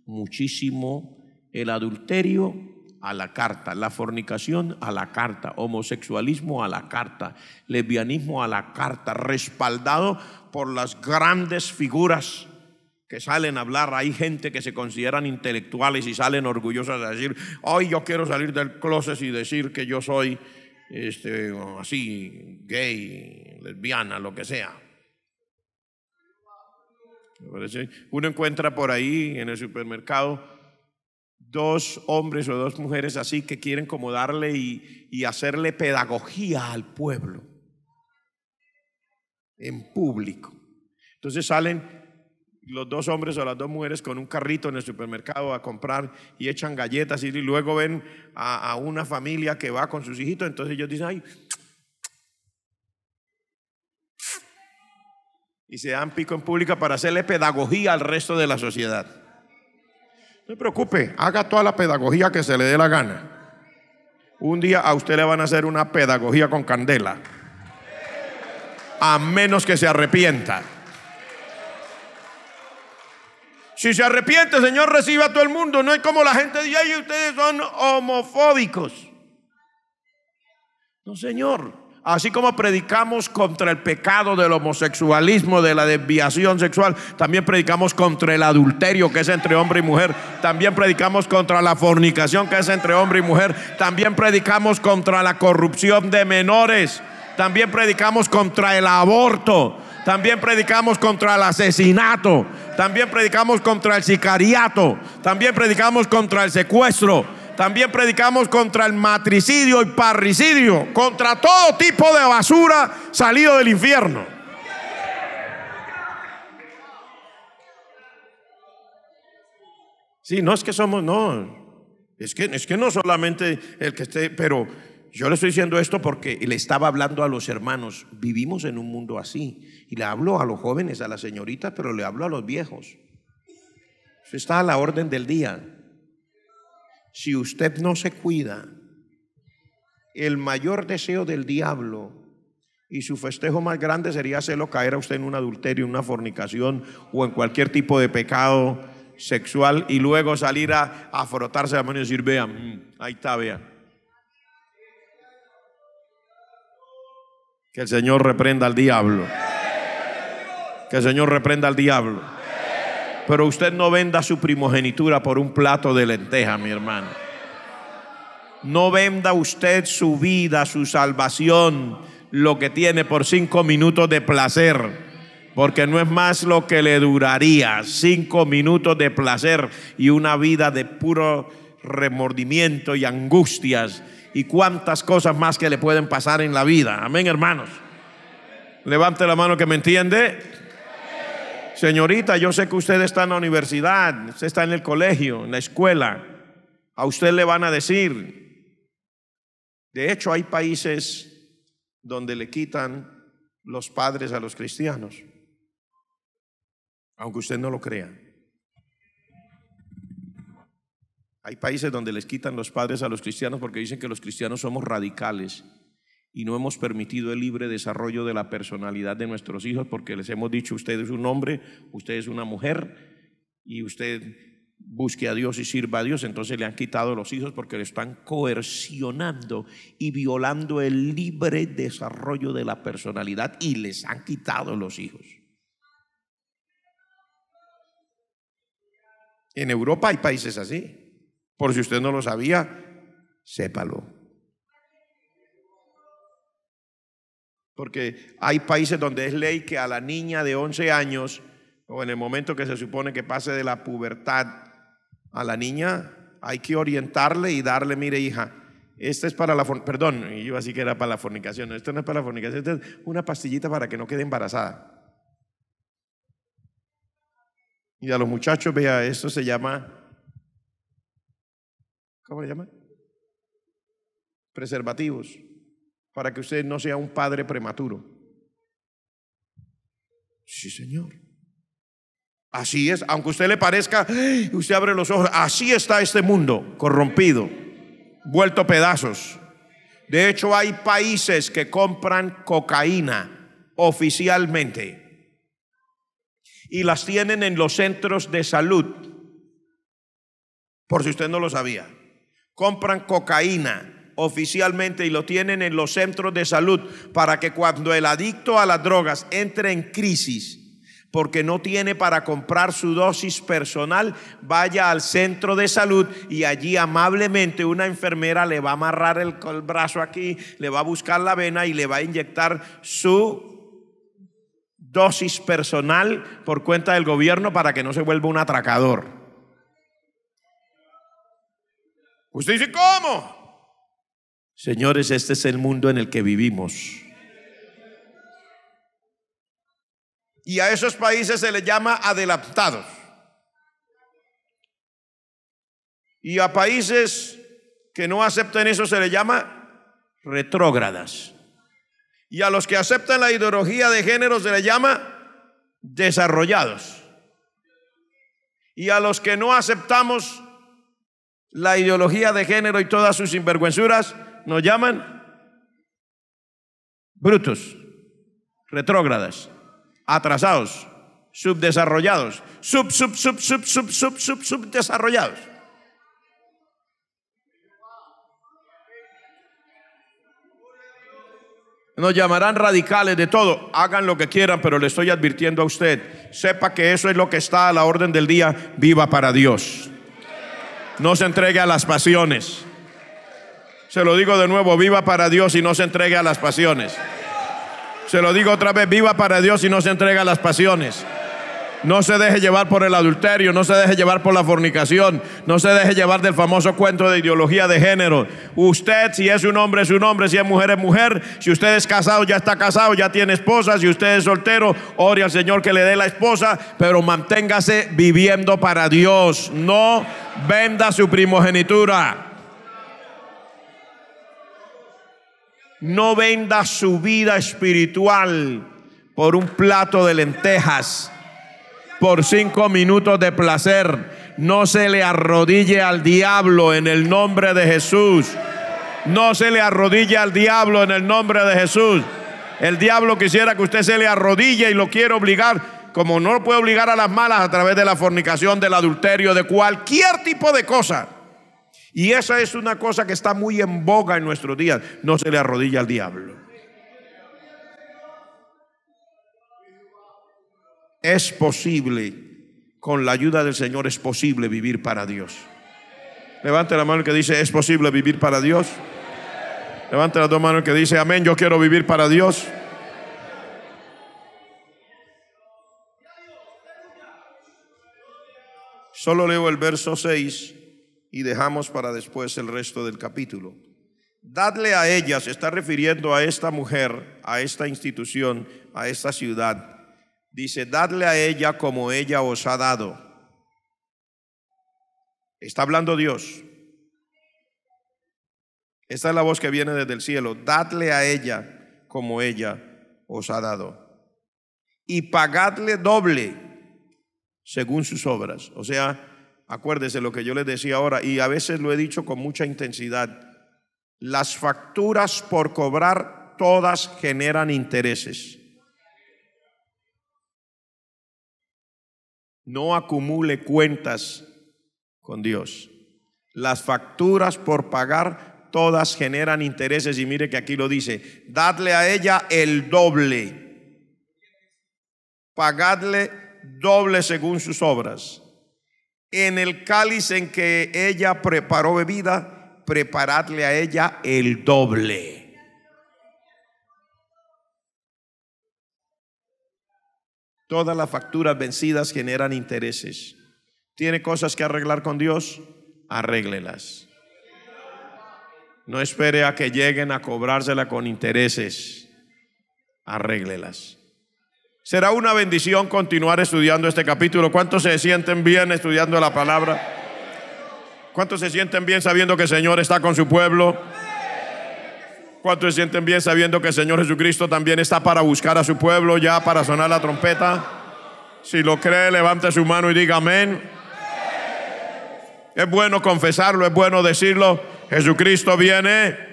Speaker 1: muchísimo. El adulterio a la carta, la fornicación a la carta, homosexualismo a la carta, lesbianismo a la carta, respaldado por las grandes figuras que salen a hablar. Hay gente que se consideran intelectuales y salen orgullosos de decir: hoy yo quiero salir del closet y decir que yo soy así, gay, lesbiana, lo que sea. Uno encuentra por ahí en el supermercado dos hombres o dos mujeres así que quieren como darle y hacerle pedagogía al pueblo en público. Entonces salen los dos hombres o las dos mujeres con un carrito en el supermercado a comprar y echan galletas y luego ven a una familia que va con sus hijitos. Entonces ellos dicen: ay, y se dan pico en pública para hacerle pedagogía al resto de la sociedad. No se preocupe, haga toda la pedagogía que se le dé la gana. Un día a usted le van a hacer una pedagogía con candela, a menos que se arrepienta. Si se arrepiente, Señor, reciba a todo el mundo. No es como la gente dice: ay, ustedes son homofóbicos. No, Señor. Así como predicamos contra el pecado del homosexualismo, de la desviación sexual, también predicamos contra el adulterio, que es entre hombre y mujer. También predicamos contra la fornicación, que es entre hombre y mujer. También predicamos contra la corrupción de menores. También predicamos contra el aborto. También predicamos contra el asesinato. También predicamos contra el sicariato. También predicamos contra el secuestro. También predicamos contra el matricidio y parricidio, contra todo tipo de basura salido del infierno. Sí, no es que somos, no. Es que no solamente el que esté, pero yo le estoy diciendo esto porque le estaba hablando a los hermanos. Vivimos en un mundo así. Y le hablo a los jóvenes, a las señoritas, pero le hablo a los viejos. Eso está a la orden del día. Si usted no se cuida, el mayor deseo del diablo y su festejo más grande sería hacerlo caer a usted en un adulterio, en una fornicación o en cualquier tipo de pecado sexual y luego salir a frotarse la mano y decir: vean, ahí está, vean. Que el Señor reprenda al diablo. Que el Señor reprenda al diablo. Pero usted no venda su primogenitura por un plato de lenteja, mi hermano. No venda usted su vida, su salvación, lo que tiene, por 5 minutos de placer, porque no es más lo que le duraría 5 minutos de placer y una vida de puro remordimiento y angustias y cuantas cosas más que le pueden pasar en la vida. Amén, hermanos. Levante la mano que me entiende. Señorita, yo sé que usted está en la universidad, usted está en el colegio, en la escuela. A usted le van a decir. De hecho, hay países donde le quitan los padres a los cristianos, aunque usted no lo crea. Hay países donde les quitan los padres a los cristianos porque dicen que los cristianos somos radicales y no hemos permitido el libre desarrollo de la personalidad de nuestros hijos, porque les hemos dicho: usted es un hombre, usted es una mujer y usted busque a Dios y sirva a Dios. Entonces le han quitado los hijos porque le están coercionando y violando el libre desarrollo de la personalidad, y les han quitado los hijos. En Europa hay países así. Por si usted no lo sabía, sépalo. Porque hay países donde es ley que a la niña de 11 años, o en el momento que se supone que pase de la pubertad, a la niña hay que orientarle y darle: mire, hija, esta es para la perdón, yo así que era para la fornicación. Esto no es para la fornicación, esta es una pastillita para que no quede embarazada. Y a los muchachos, vea, esto se llama, ¿cómo se llama? Preservativos, para que usted no sea un padre prematuro. Sí, señor. Así es, aunque a usted le parezca, usted abre los ojos, así está este mundo corrompido, vuelto pedazos. De hecho, hay países que compran cocaína oficialmente y las tienen en los centros de salud. Por si usted no lo sabía, compran cocaína oficialmente y lo tienen en los centros de salud para que cuando el adicto a las drogas entre en crisis porque no tiene para comprar su dosis personal, vaya al centro de salud y allí amablemente una enfermera le va a amarrar el brazo aquí, le va a buscar la vena y le va a inyectar su dosis personal por cuenta del gobierno para que no se vuelva un atracador. Usted dice: ¿cómo? Señores, este es el mundo en el que vivimos. Y a esos países se les llama adelantados. Y a países que no acepten eso se les llama retrógradas. Y a los que aceptan la ideología de género se les llama desarrollados. Y a los que no aceptamos la ideología de género y todas sus sinvergüenzuras nos llaman brutos, retrógradas, atrasados, subdesarrollados, subdesarrollados. Nos llamarán radicales, de todo. Hagan lo que quieran, pero le estoy advirtiendo a usted: sepa que eso es lo que está a la orden del día. Viva para Dios. No se entregue a las pasiones. Se lo digo de nuevo: viva para Dios y no se entregue a las pasiones. Se lo digo otra vez: viva para Dios y no se entregue a las pasiones. No se deje llevar por el adulterio, no se deje llevar por la fornicación, no se deje llevar del famoso cuento de ideología de género. Usted, si es un hombre, es un hombre, si es mujer. Si usted es casado, ya está casado, ya tiene esposa. Si usted es soltero, ore al Señor que le dé la esposa, pero manténgase viviendo para Dios. No venda su primogenitura. No venda su vida espiritual por un plato de lentejas, por 5 minutos de placer. No se le arrodille al diablo en el nombre de Jesús. No se le arrodille al diablo en el nombre de Jesús. El diablo quisiera que usted se le arrodille y lo quiere obligar, como no lo puede obligar a las malas, a través de la fornicación, del adulterio, de cualquier tipo de cosa. Y esa es una cosa que está muy en boga en nuestros días. No se le arrodilla al diablo. Es posible, con la ayuda del Señor, es posible vivir para Dios. Levante la mano el que dice, ¿es posible vivir para Dios? Levante las dos manos el que dice, amén, yo quiero vivir para Dios. Solo leo el verso 6 y dejamos para después el resto del capítulo. Dadle a ella, se está refiriendo a esta mujer, a esta institución, a esta ciudad. Dice, dadle a ella como ella os ha dado. Está hablando Dios. Esta es la voz que viene desde el cielo. Dadle a ella como ella os ha dado. Y pagadle doble según sus obras. O sea, acuérdese lo que yo les decía ahora, y a veces lo he dicho con mucha intensidad. Las facturas por cobrar todas generan intereses. No acumule cuentas con Dios. Las facturas por pagar todas generan intereses. Y mire que aquí lo dice, dadle a ella el doble, pagadle doble según sus obras. En el cáliz en que ella preparó bebida, preparadle a ella el doble. Todas las facturas vencidas generan intereses. ¿Tiene cosas que arreglar con Dios? Arréglelas. No espere a que lleguen a cobrársela con intereses. Arréglelas. Será una bendición continuar estudiando este capítulo. ¿Cuántos se sienten bien estudiando la palabra? ¿Cuántos se sienten bien sabiendo que el Señor está con su pueblo? ¿Cuántos se sienten bien sabiendo que el Señor Jesucristo también está para buscar a su pueblo, ya para sonar la trompeta? Si lo cree, levante su mano y diga amén. Es bueno confesarlo, es bueno decirlo. Jesucristo viene.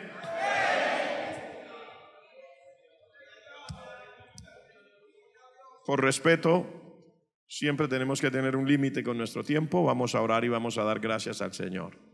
Speaker 1: Por respeto, siempre tenemos que tener un límite con nuestro tiempo. Vamos a orar y vamos a dar gracias al Señor.